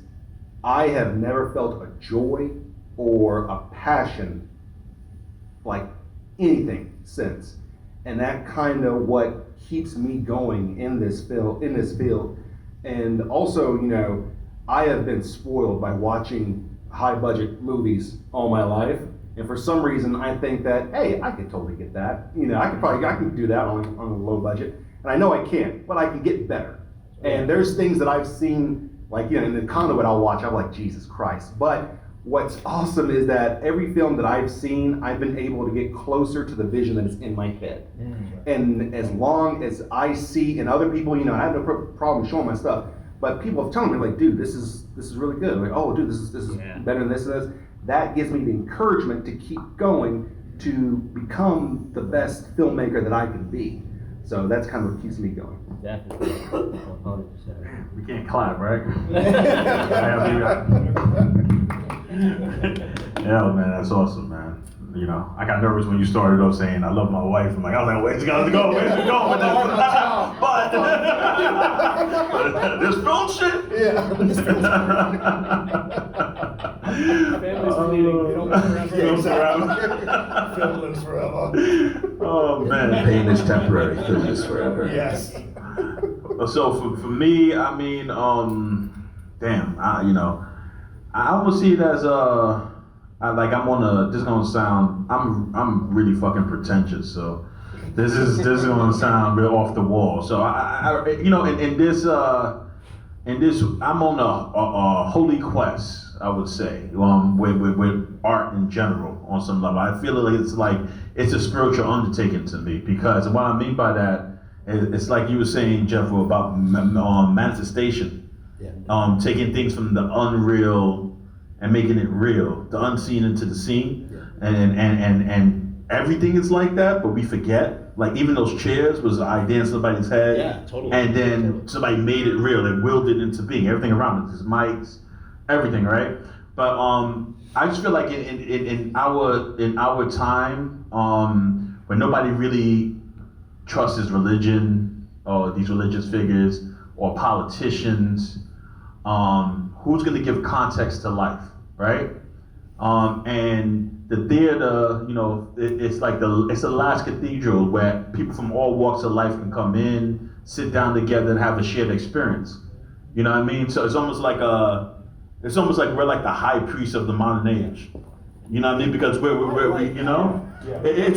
I have never felt a joy or a passion like anything since. And that kind of what keeps me going in this field. And also, I have been spoiled by watching high budget movies all my life. And for some reason, I think that, hey, I could totally get that. I can do that on a low budget. And I know I can't, but I can get better. And there's things that I've seen, like, in the conduit I'll watch, I'm like, Jesus Christ. But what's awesome is that every film that I've seen, I've been able to get closer to the vision that is in my head. And as long as I see in other people, I have no problem showing my stuff. But people have told me, like, dude, this is really good. Like, oh, dude, this is better than this and this. That gives me the encouragement to keep going to become the best filmmaker that I can be. So that's kind of what keeps me going. Definitely. 100%. We can't clap, right? Yeah, man, that's awesome, man. I got nervous when you started off saying I love my wife. I was like, where's it gonna go? Where's it going with this? But this film shit. Families fleeting, Film lives forever. Oh man, Pain is temporary, film is forever. Yes. So for me, I mean, damn, I almost see it as this is gonna sound, I'm really fucking pretentious, so this is gonna sound real off the wall. So in this I'm on a holy quest, I would say, with art in general on some level. I feel like it's a spiritual undertaking to me, because what I mean by that is, it's like you were saying, Jeff, about manifestation, taking things from the unreal and making it real, the unseen into the seen, and everything is like that, but we forget. Like, even those chairs was an idea in somebody's head, Yeah, totally. and then somebody made it real. They willed it into being. Everything around it, his mics, everything, right? But I just feel like in our time, when nobody really trusts religion or these religious figures or politicians, who's going to give context to life, right? And the theater, it's like it's the last cathedral where people from all walks of life can come in, sit down together, and have a shared experience. You know what I mean? So it's almost like we're like the high priest of the modern age. You know what I mean? Because it's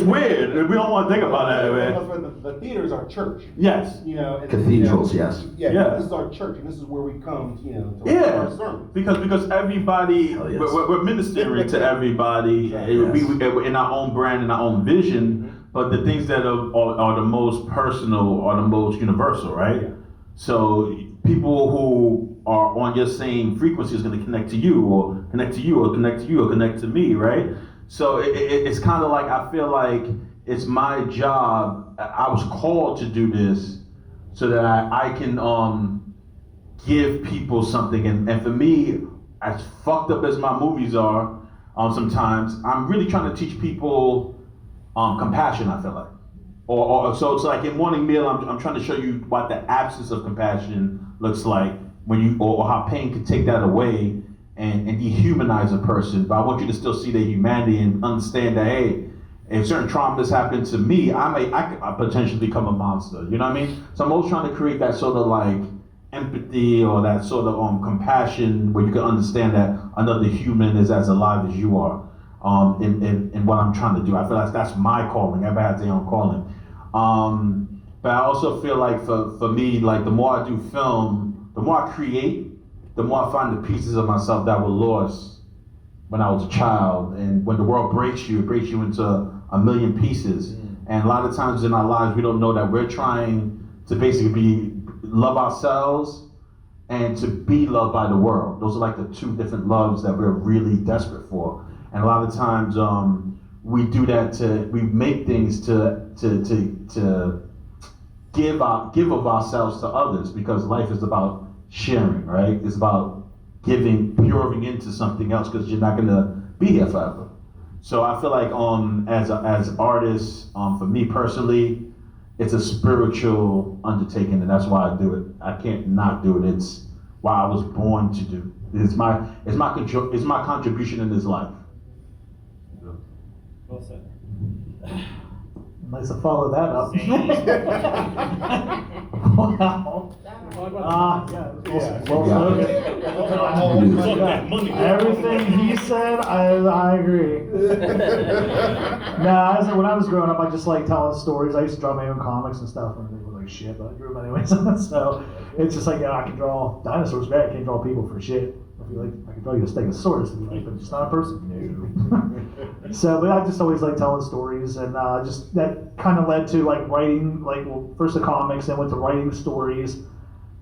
weird. We don't want to think about that, man. Because the theater is our church. Yes. And, Cathedrals, yes. Yeah. This is our church, and this is where we come, to our sermon. Because everybody, Hell yes. we're ministering to everybody in our own brand and our own vision, but the things that are the most personal are the most universal, right? Yeah. So people who are on your same frequency is going to connect to you, or connect to you, or connect to you, or connect to me, right? So it's kind of like, I feel like it's my job. I was called to do this so that I can give people something. And for me, as fucked up as my movies are, sometimes I'm really trying to teach people compassion, I feel like. Or so it's like in Morning Meal, I'm trying to show you what the absence of compassion looks like when you, or how pain can take that away and dehumanize a person. But I want you to still see their humanity and understand that, hey, if certain traumas happen to me, I could potentially become a monster. You know what I mean? So I'm always trying to create that sort of like empathy, or that sort of compassion, where you can understand that another human is as alive as you are. In what I'm trying to do, I feel like that's my calling. Everybody has their own calling. But I also feel like for me, like the more I do film, the more I create, the more I find the pieces of myself that were lost when I was a child. And when the world breaks you, it breaks you into a million pieces. And a lot of times in our lives, we don't know that we're trying to basically love ourselves and to be loved by the world. Those are like the two different loves that we're really desperate for. And a lot of times we do that we make things to give of ourselves to others, because life is about sharing, right? It's about pouring into something else, because you're not gonna be here forever. So I feel like as artists, for me personally, it's a spiritual undertaking, and that's why I do it. I can't not do it. It's why I was born to do. It's my contribution in this life. Well said. Nice to follow that up. Wow. Well spoken. Everything he said, I agree. When I was growing up, I just like telling stories. I used to draw my own comics and stuff, and they were like shit, but I drew them anyways. So it's just like, I can draw dinosaurs, great. I can't draw people for shit. I feel like I can draw you a stegosaurus, like, but it's not a person. So, but I just always like telling stories, and just that kind of led to like writing, first the comics, then went to writing stories.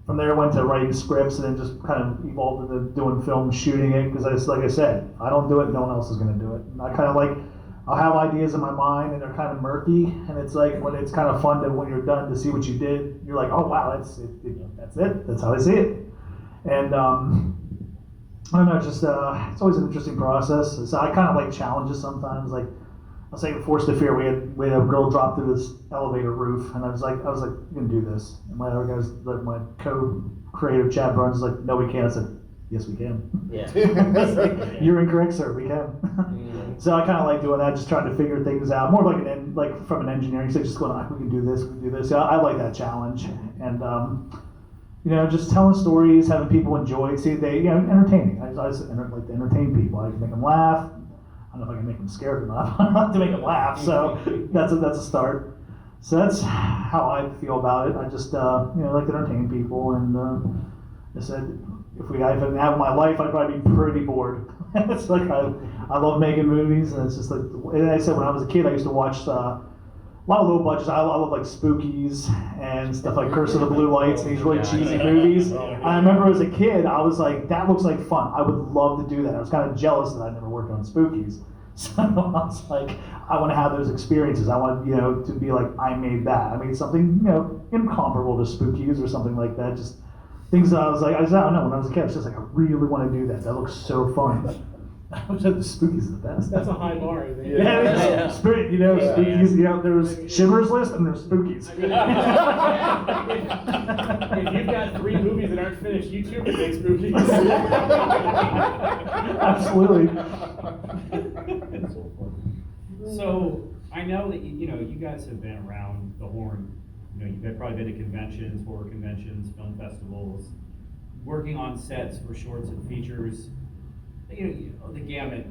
From there, went to writing scripts, and then just kind of evolved into doing film, shooting it. Because like I said, I don't do it, no one else is going to do it. And I kind of like, I'll have ideas in my mind, and they're kind of murky, and it's like when it's kind of fun to when you're done to see what you did. You're like, oh wow, that's it. That's how I see it. And I don't know, just it's always an interesting process. So I kind of like challenges sometimes. Like I was saying, Forced to Fear, we had a girl drop through this elevator roof, and I was like, you can do this. And my other guys, like my co-creative Chad Bruns, was like, no, we can't. I said, yes, we can. Yeah. Like, you're incorrect, sir. We can. So I kind of like doing that, just trying to figure things out, more like from an engineering stage, just going, we can do this, we can do this. Yeah, I like that challenge, and just telling stories, having people enjoy it. See, entertaining. I like to entertain people. I can make them laugh. I don't know if I can make them scared or not. I like to make them laugh, so that's a start. So that's how I feel about it. I just like to entertain people, and I said if I didn't have my life, I'd probably be pretty bored. It's like I love making movies, and it's just like, and I said when I was a kid, I used to watch a lot of low budgets. I love like Spookies and stuff like Curse of the Blue Lights and these really cheesy movies. I remember as a kid, I was like, that looks like fun. I would love to do that. I was kind of jealous that I never worked on Spookies. So I was like, I want to have those experiences. I want, to be like, I made that. I made something, incomparable to Spookies or something like that. Just things that I was like, I don't know, when I was a kid, I was just like, I really want to do that. That looks so fun. I was like, the Spookies is the best. That's a high bar, I think. Yeah. Spirit, Spookies, there's Shivers list and there's Spookies. If you've got 3 movies that aren't finished, you too can make Spookies. Absolutely. So I know that you guys have been around the horn. You've probably been to conventions, horror conventions, film festivals, working on sets for shorts and features. The gamut.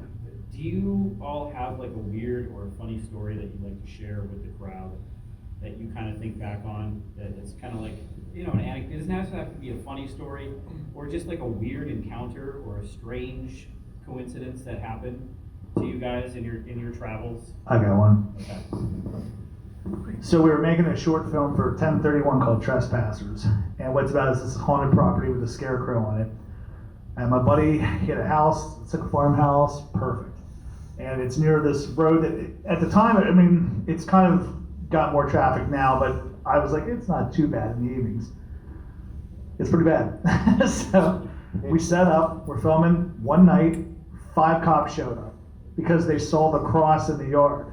Do you all have like a weird or a funny story that you'd like to share with the crowd that you kind of think back on? That it's kind of like an anecdote. It doesn't have to be a funny story, or just like a weird encounter or a strange coincidence that happened to you guys in your travels. I got one. Okay. So we were making a short film for 1031 called Trespassers, and what's about is this haunted property with a scarecrow on it. And my buddy, he had a house, it's like a farmhouse, perfect. And it's near this road that, at the time, it's kind of got more traffic now, but I was like, it's not too bad in the evenings. It's pretty bad. So we set up, we're filming one night, 5 cops showed up because they saw the cross in the yard.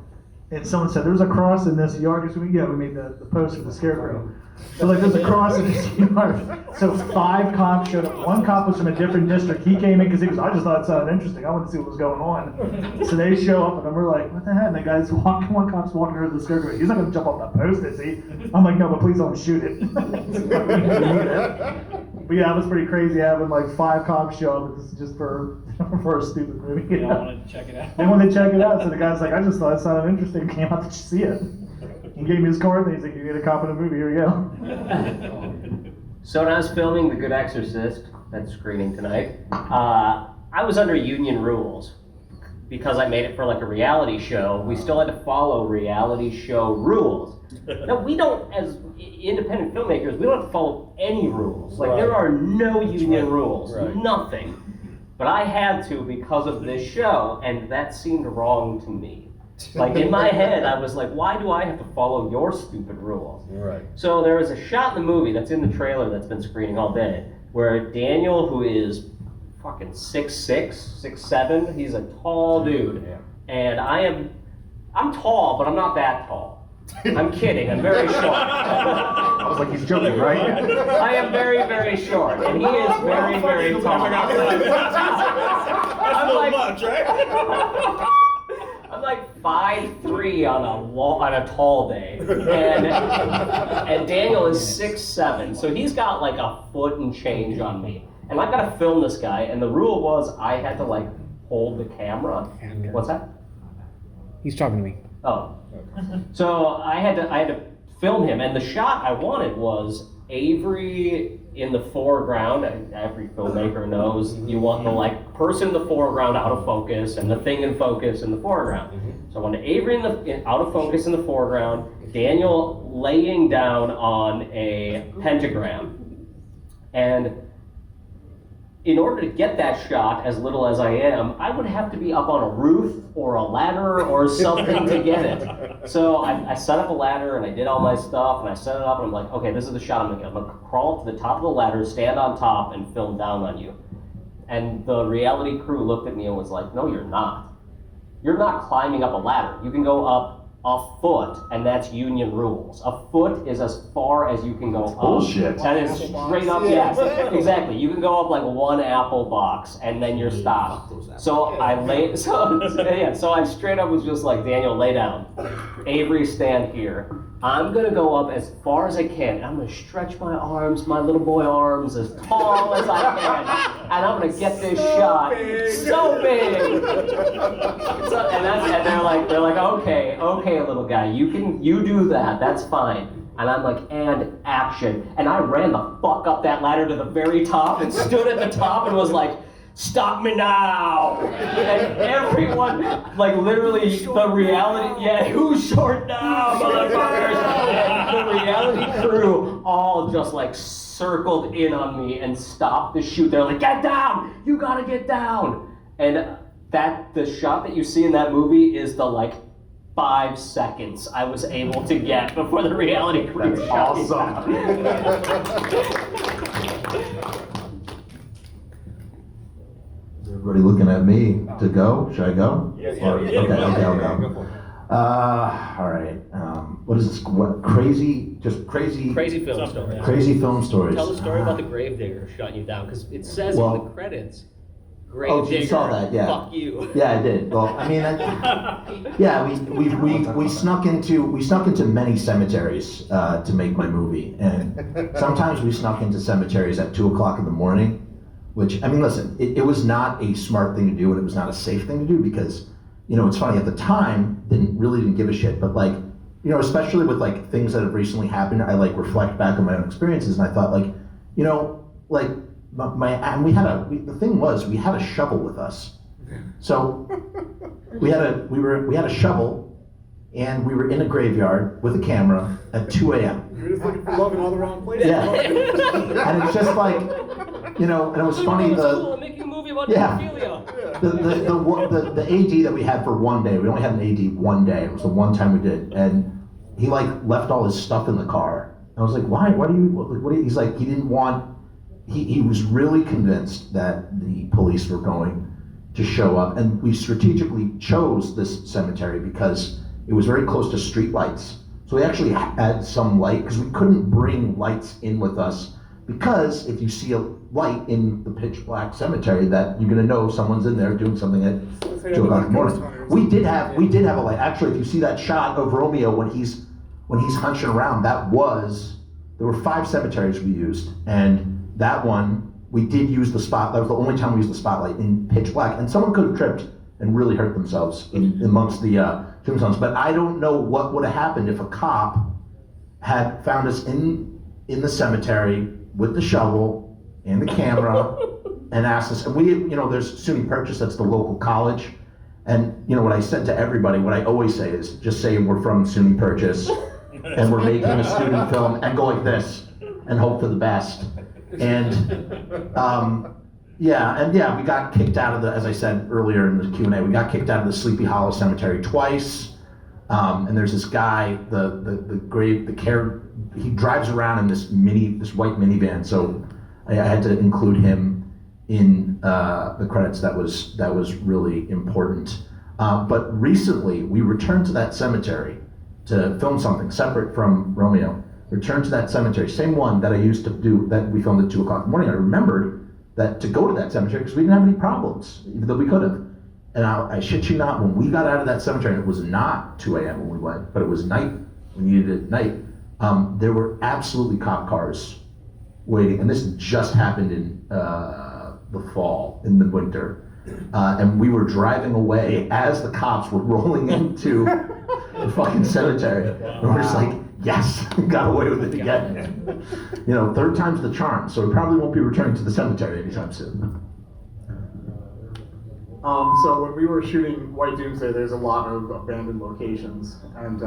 And someone said, there's a cross in this yard. So we made the post for the scarecrow. So like, there's a cross in this yard. So 5 cops showed up. 1 cop was from a different district. He came in because I just thought it sounded interesting. I wanted to see what was going on. So they show up, and we're like, what the heck? And the guy's walking, 1 cop's walking over the scarecrow. He's not going to jump off that post, is he? I'm like, no, but please don't shoot it. But yeah, it was pretty crazy having like 5 cops show up just for a stupid movie. They all wanted to check it out. They wanted to check it out. So the guy's like, I just thought it sounded interesting. Came out to see it. He gave me his card, and he's like, you get a copy of the movie, here you go. So when I was filming The Good Exorcist, that's screening tonight, I was under union rules because I made it for like a reality show, we still had to follow reality show rules. Now, we don't, as independent filmmakers, we don't have to follow any rules. Like, there are no union rules, nothing. But I had to because of this show, and that seemed wrong to me. Like, in my head, I was like, why do I have to follow your stupid rules? Right. So there was a shot in the movie that's in the trailer that's been screening all day, where Daniel, who is fucking 6'6", 6'7", he's a tall dude. And I'm tall, but I'm not that tall. I'm kidding, I'm very short. I was like, he's joking, right? I am very, very short, and he is very, very tall. That's a little much, right? I'm like 5'3" on a tall day, and Daniel is 6'7", so he's got like a foot and change on me. And I gotta film this guy, and the rule was I had to like hold the camera. What's that? He's talking to me. Oh. So I had to film him, and the shot I wanted was Avery in the foreground. Every filmmaker knows you want the like person in the foreground out of focus and the thing in focus in the foreground. So I wanted Avery out of focus in the foreground, Daniel laying down on a pentagram. And in order to get that shot, as little as I am, I would have to be up on a roof or a ladder or something to get it. So I set up a ladder and I did all my stuff and I set it up and I'm like, okay, this is the shot I'm gonna get. I'm gonna crawl up to the top of the ladder, stand on top, and film down on you. And the reality crew looked at me and was like, no, you're not. You're not climbing up a ladder. You can go up a foot, and that's union rules. A foot is as far as you can go up. Bullshit. That is straight up, yes, exactly. You can go up like one apple box, and then you're stopped. So I straight up was just like, Daniel, lay down. Avery, stand here. I'm gonna go up as far as I can. I'm gonna stretch my arms, my little boy arms, as tall as I can, and I'm gonna get this shot so big. And they're like, okay, little guy, you do that. That's fine. And I'm like, and action. And I ran the fuck up that ladder to the very top and stood at the top and was like, stop me now! And everyone, like literally, the reality, who's short now, motherfuckers? And the reality crew all just like circled in on me and stopped the shoot. They're like, get down! You gotta get down! And the shot that you see in that movie is the like 5 seconds I was able to get before the reality crew shot me down. Everybody looking at me to go? Should I go? Yes. Okay, I'll go. All right. What is this? What crazy film story. Crazy film stories. Tell the story about the gravedigger shutting you down, because it says in the credits, gravedigger. Oh, you saw that? Yeah. Fuck you. Yeah, I did. Well, I mean, we snuck into many cemeteries to make my movie, and sometimes we snuck into cemeteries at 2:00 in the morning. Which, I mean, listen, it was not a smart thing to do, and it was not a safe thing to do because, it's funny, at the time, didn't give a shit, but like, especially with like things that have recently happened, I like reflect back on my own experiences, and I thought like, like we had a shovel with us, so we had a shovel, and we were in a graveyard with a camera at 2 a.m. You're just looking for love in all the wrong places. Yeah, and it's just like, and it was funny. I'm making a movie about pedophilia. The AD that we had for one day, we only had an AD one day. It was the one time we did, and he like left all his stuff in the car. I was like, why? What do you? He's like, he didn't want. He was really convinced that the police were going to show up, and we strategically chose this cemetery because it was very close to street lights. So we actually had some light because we couldn't bring lights in with us, because if you see a light in the pitch black cemetery, that you're gonna know someone's in there doing something at 2 o'clock in the morning. We did have a light. Actually, if you see that shot of Romeo when he's hunching around, there were 5 cemeteries we used, and that one we did use the spot. That was the only time we used the spotlight in pitch black, and someone could have tripped and really hurt themselves amongst the tombstones. But I don't know what would have happened if a cop had found us in the cemetery with the shovel and the camera and asked us. And we, there's SUNY Purchase, that's the local college, And you know what I said to everybody, what I always say is, just say we're from SUNY Purchase, and we're making a student film, and go like this, and hope for the best. And we got kicked out of as I said earlier in the Q&A, we got kicked out of the Sleepy Hollow Cemetery twice. And there's this guy, he drives around in this white minivan, so I had to include him in the credits. That was really important. But recently, we returned to that cemetery to film something separate from Romeo. Returned to that cemetery, same one that I used to do, that we filmed at 2 o'clock in the morning. I remembered that to go to that cemetery because we didn't have any problems, even though we could have. And I shit you not, when we got out of that cemetery, and it was not 2 a.m. when we went, but it was night, we needed it at night, there were absolutely cop cars waiting, and this just happened in the fall, in the winter. And we were driving away as the cops were rolling into the fucking cemetery. And we're just like, yes, got away with it again. You know, third time's the charm, so we probably won't be returning to the cemetery anytime soon. So when we were shooting White Doomsday, there's a lot of abandoned locations, and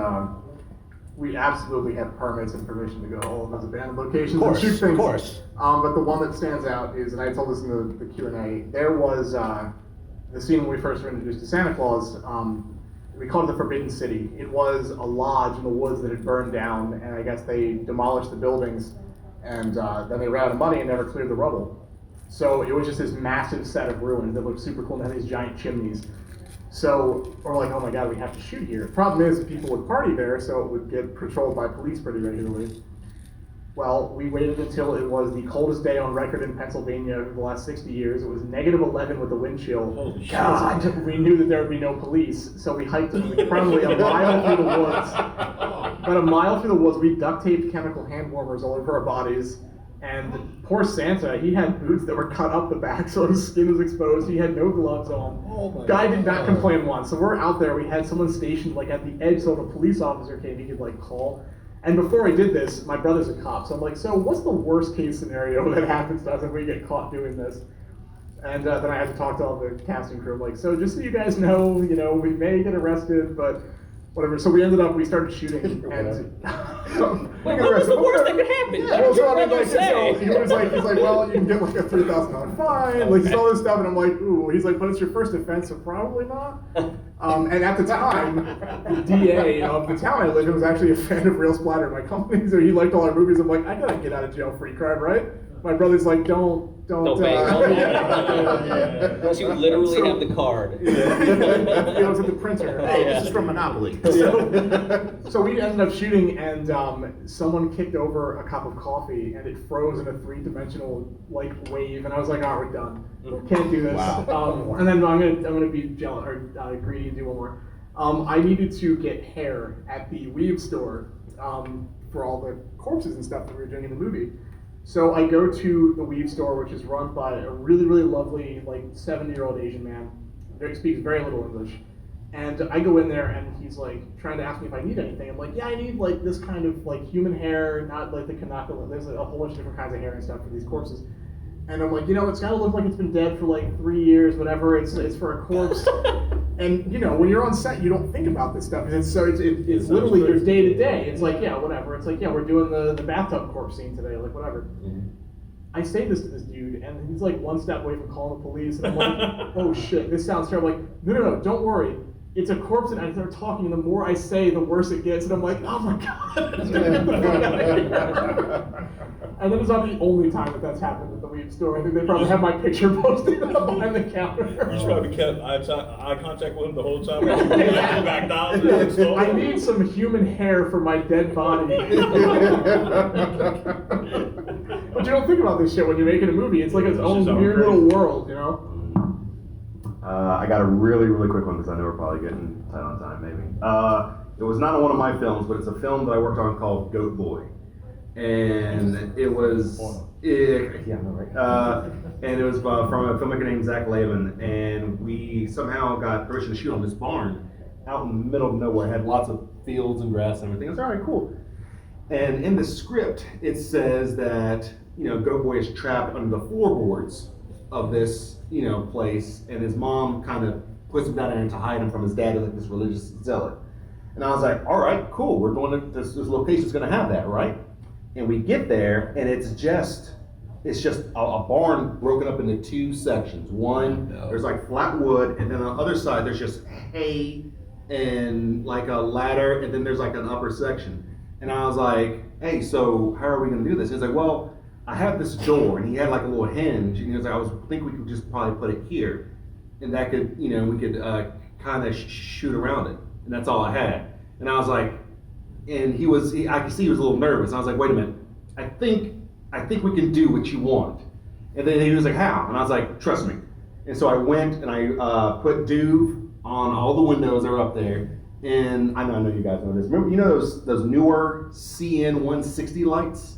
we absolutely have permits and permission to go to all of those abandoned locations and shoot things. Of course. But the one that stands out is, and I told this in the Q&A, there was the scene when we first were introduced to Santa Claus. We called it the Forbidden City. It was a lodge in the woods that had burned down, and I guess they demolished the buildings, and then they ran out of money and never cleared the rubble. So it was just this massive set of ruins that looked super cool and had these giant chimneys. So we're like, oh my god, we have to shoot here. Problem is, people would party there, so it would get patrolled by police pretty regularly. Well, we waited until it was the coldest day on record in Pennsylvania in the last 60 years. It was -11 with the wind chill. Holy God! We knew that there would be no police, so we hiked probably a mile through the woods. About a mile through the woods, we duct taped chemical hand warmers all over our bodies. And poor Santa, he had boots that were cut up the back, so his skin was exposed. He had no gloves on. Guy did not complain once. So we're out there. We had someone stationed like at the edge, so if a police officer came, he could like call. And before I did this, my brother's a cop, so I'm like, so what's the worst case scenario that happens to us if we get caught doing this? And then I had to talk to all the casting crew. I'm like, so just so you guys know, we may get arrested, but whatever. So we started shooting, and What was the worst that could happen? Yeah, well, so I mean, he's like, well, you can get like a $3,000 fine, like all this stuff, and I'm like, ooh. He's like, but it's your first offense, so probably not. And at the time, the DA of the town I lived in was actually a fan of Real Splatter, my company, so he liked all our movies. I'm like, I gotta get out of jail free crime, right? My brother's like, don't Unless you literally have the card. It was at the printer. Hey, this is from Monopoly. So we ended up shooting, and someone kicked over a cup of coffee, and it froze in a 3-dimensional like wave, and I was like, "Oh, we're done. Can't do this." Wow. And then I'm gonna be jealous or greedy and do one more. I needed to get hair at the weave store for all the corpses and stuff that we were doing in the movie. So I go to the weave store, which is run by a really, really lovely, like 70-year-old Asian man. He speaks very little English. And I go in there, and he's like trying to ask me if I need anything. I'm like, yeah, I need like this kind of like human hair, not like the Kanaka. There's a whole bunch of different kinds of hair and stuff for these corpses. And I'm like, it's gotta look like it's been dead for like 3 years, whatever. It's for a corpse. And when you're on set, you don't think about this stuff. It's literally your day to day. It's like, yeah, whatever. It's like, yeah, we're doing the bathtub corpse scene today, like whatever. Mm-hmm. I say this to this dude, and he's like one step away from calling the police, and I'm like, oh shit, this sounds terrible. I'm like, no, don't worry. It's a corpse, and I start talking, and the more I say, the worse it gets, and I'm like, oh my god. And that is not the only time that's happened at the weave store. I think they probably have my picture posted up behind the counter. You just probably kept eye contact with him the whole time. Back down. I need some human hair for my dead body. But you don't think about this shit when you're making a movie. It's like its own weird little world, I got a really, really quick one because I know we're probably getting tight on time, maybe. It was not on one of my films, but it's a film that I worked on called Goat Boy. And it was, and it was from a filmmaker named Zach Lavin, and we somehow got permission to shoot on this barn out in the middle of nowhere. It had lots of fields and grass and everything. It was all right, cool. And in the script, it says that Goat Boy is trapped under the floorboards of this place, and his mom kind of puts him down there to hide him from his dad, like this religious zealot. And I was like, all right, cool. We're going to this location's going to have that, right? And we get there, and it's just a barn broken up into two sections. One, there's like flat wood, and then on the other side, there's just hay and like a ladder, and then there's like an upper section. And I was like, hey, so how are we gonna do this? He's like, well, I have this door, and he had like a little hinge, and he was like, I think we could just probably put it here, and that could, we could kind of shoot around it, and that's all I had. And I was like, and I could see he was a little nervous. I was like, wait a minute, I think we can do what you want. And then he was like, how? And I was like, trust me. And so I went and I put Duve on all the windows that were up there. And I know you guys know this. Remember, those newer CN 160 lights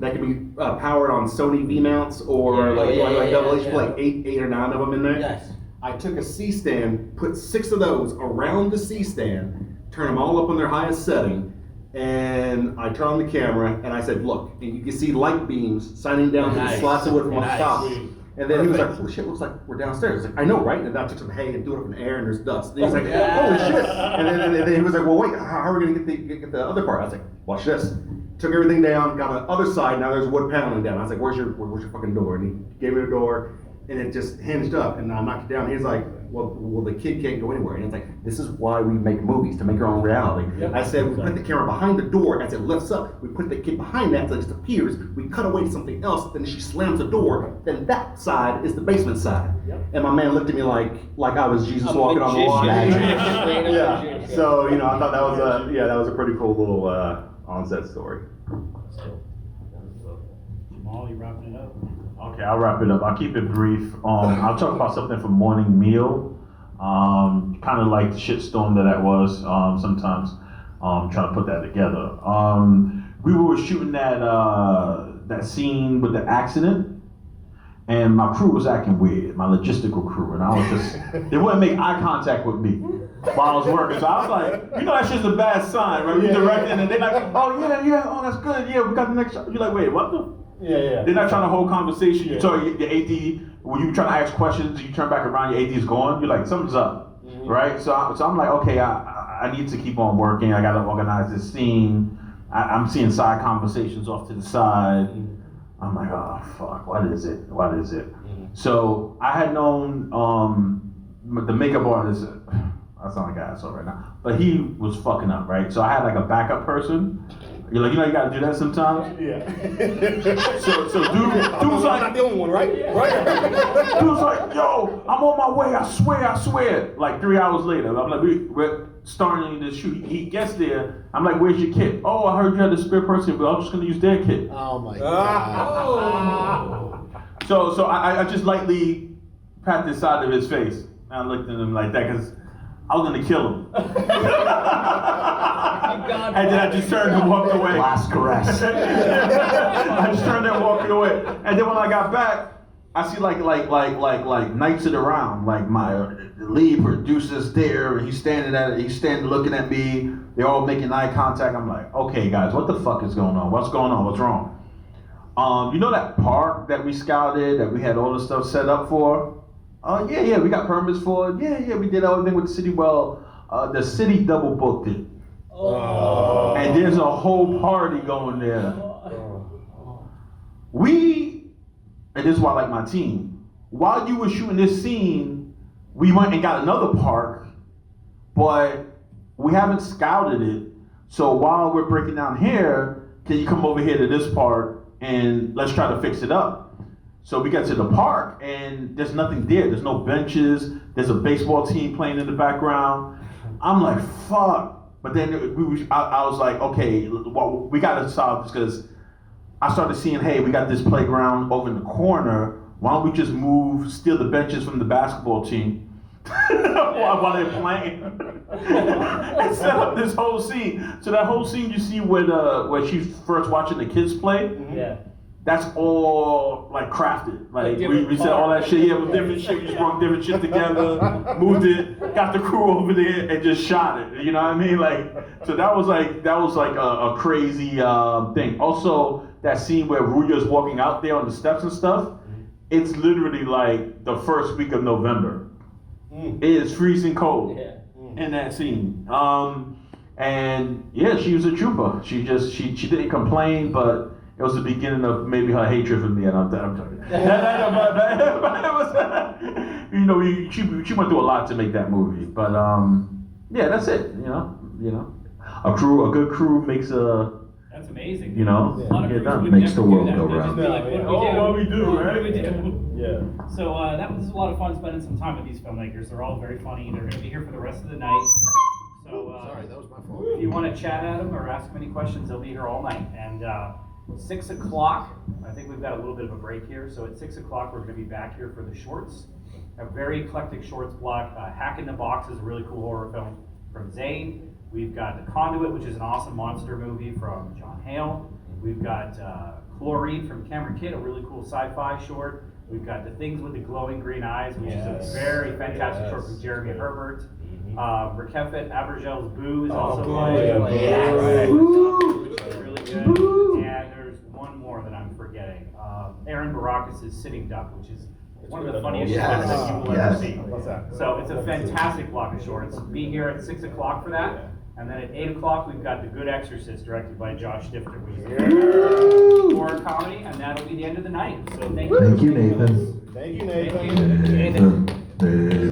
that can be powered on Sony V mounts or like double H, like 8 or 9 of them in there? Yes. I took a C-stand, put 6 of those around the C-stand, turn them all up on their highest setting, and I turned on the camera and I said, look, and you can see light beams shining down through the slots of wood from the top. And then he was like, holy shit, looks like we're downstairs. I was like, I know, right? And then I took some hay and threw it up in the air and there's dust. And he was like, holy shit. And then he was like, well, wait, how are we gonna get the other part? I was like, watch this. Took everything down, got on the other side, now there's wood paneling down. I was like, where's your fucking door? And he gave me the door and it just hinged up and I knocked it down. He was like, well, the kid can't go anywhere. And it's like, this is why we make movies, to make our own reality. Yep. I said, we put the camera behind the door as it lifts up. We put the kid behind that so it just appears. We cut away to something else, then she slams the door. Then that side is the basement side. Yep. And my man looked at me like I was Jesus walking on the water. Yeah. So, I thought that was a pretty cool little on-set story. Jamal, you wrapping it up? Okay, I'll wrap it up. I'll keep it brief. I'll talk about something for morning meal. Kind of like the shitstorm that was sometimes. Trying to put that together. We were shooting that scene with the accident, and my crew was acting weird, my logistical crew, and I was just, they wouldn't make eye contact with me while I was working. So I was like, that's just a bad sign, right? We directing, and they're like, oh yeah, oh that's good, yeah, we got the next shot. You're like, wait, what the? Yeah. They're not trying to hold conversation. You tell your AD, when you trying to ask questions, you turn back around, your AD is gone. You're like, something's up, right? So I'm like, okay, I need to keep on working. I got to organize this scene. I'm seeing side conversations off to the side. I'm like, oh fuck, what is it? So I had known the makeup artist. I sound like an asshole right now, but he was fucking up, right? So I had like a backup person. You're like, you gotta do that sometimes? Yeah. So dude's like, not the only one, right? Dude's like, yo, I'm on my way, I swear. Like 3 hours later, I'm like, we're starting the shoot. He gets there, I'm like, where's your kit? Oh, I heard you had a spare person, but I'm just gonna use their kit. Oh my God. So I just lightly pat the side of his face. And I looked at him like that, because I was gonna kill him. And then I just turned and walked away. Last caress. I just turned and walked away. And then when I got back, I see like knights of the round. Like my lead producer's there, and he's standing looking at me. They're all making eye contact. I'm like, okay guys, what the fuck is going on? What's going on? What's wrong? That park that we scouted, that we had all the stuff set up for? Yeah, we got permits for it. Yeah, we did everything with the city. Well, the city double booked it. Oh. And there's a whole party going there. And this is why I like my team. While you were shooting this scene, we went and got another park, but we haven't scouted it. So while we're breaking down here, can you come over here to this part and let's try to fix it up? So we got to the park and there's nothing there. There's no benches. There's a baseball team playing in the background. I'm like, fuck. But then I was like, okay, well, we got to solve this, because I started seeing, hey, we got this playground over in the corner. Why don't we just steal the benches from the basketball team while they're playing and set up this whole scene. So that whole scene you see where she's first watching the kids play, that's all like crafted. Like we said all that shit, with different shit. We sprung different shit together, moved it, got the crew over there, and just shot it. You know what I mean? So that was like a crazy thing. Also, that scene where Ruya's walking out there on the steps and stuff, it's literally like the first week of November. is freezing cold Yeah. in that scene. And yeah, she was a trooper. She didn't complain, but it was the beginning of maybe her hatred for me. And I'm joking. But it was, you know, she went through a lot to make that movie. But yeah, that's it. You know, a good crew makes a. That's amazing. You know, A lot of get crews done. would Makes never the do world that. go They'd just round. be like, what do we do? right? What do we do? Yeah. So this was a lot of fun spending some time with these filmmakers. They're all very funny. They're going to be here for the rest of the night. So Sorry, that was my fault. if you want to chat at them or ask them any questions, they'll be here all night. And 6 o'clock, I think we've got a little bit of a break here. So at 6 o'clock, we're going to be back here for the shorts. A very eclectic shorts block. Hack in the Box is a really cool horror film from Zane. We've got The Conduit, which is an awesome monster movie from John Hale. We've got Chlorine from Cameron Kidd, a really cool sci-fi short. We've got The Things with the Glowing Green Eyes, which is a very fantastic short from Jeremy Herbert. Rakefet Abergel's Boo is also really good. And there's one more that I'm forgetting. Aaron Barakis' Sitting Duck, which is one of the funniest shorts that you will ever see. So it's a fantastic block of shorts. Be here at 6 o'clock for that. And then at 8 o'clock, we've got The Good Exorcist, directed by Josh Stifter, which is horror comedy, and that'll be the end of the night. So thank you. Thank you, Nathan. Thank you, Nathan. Nathan.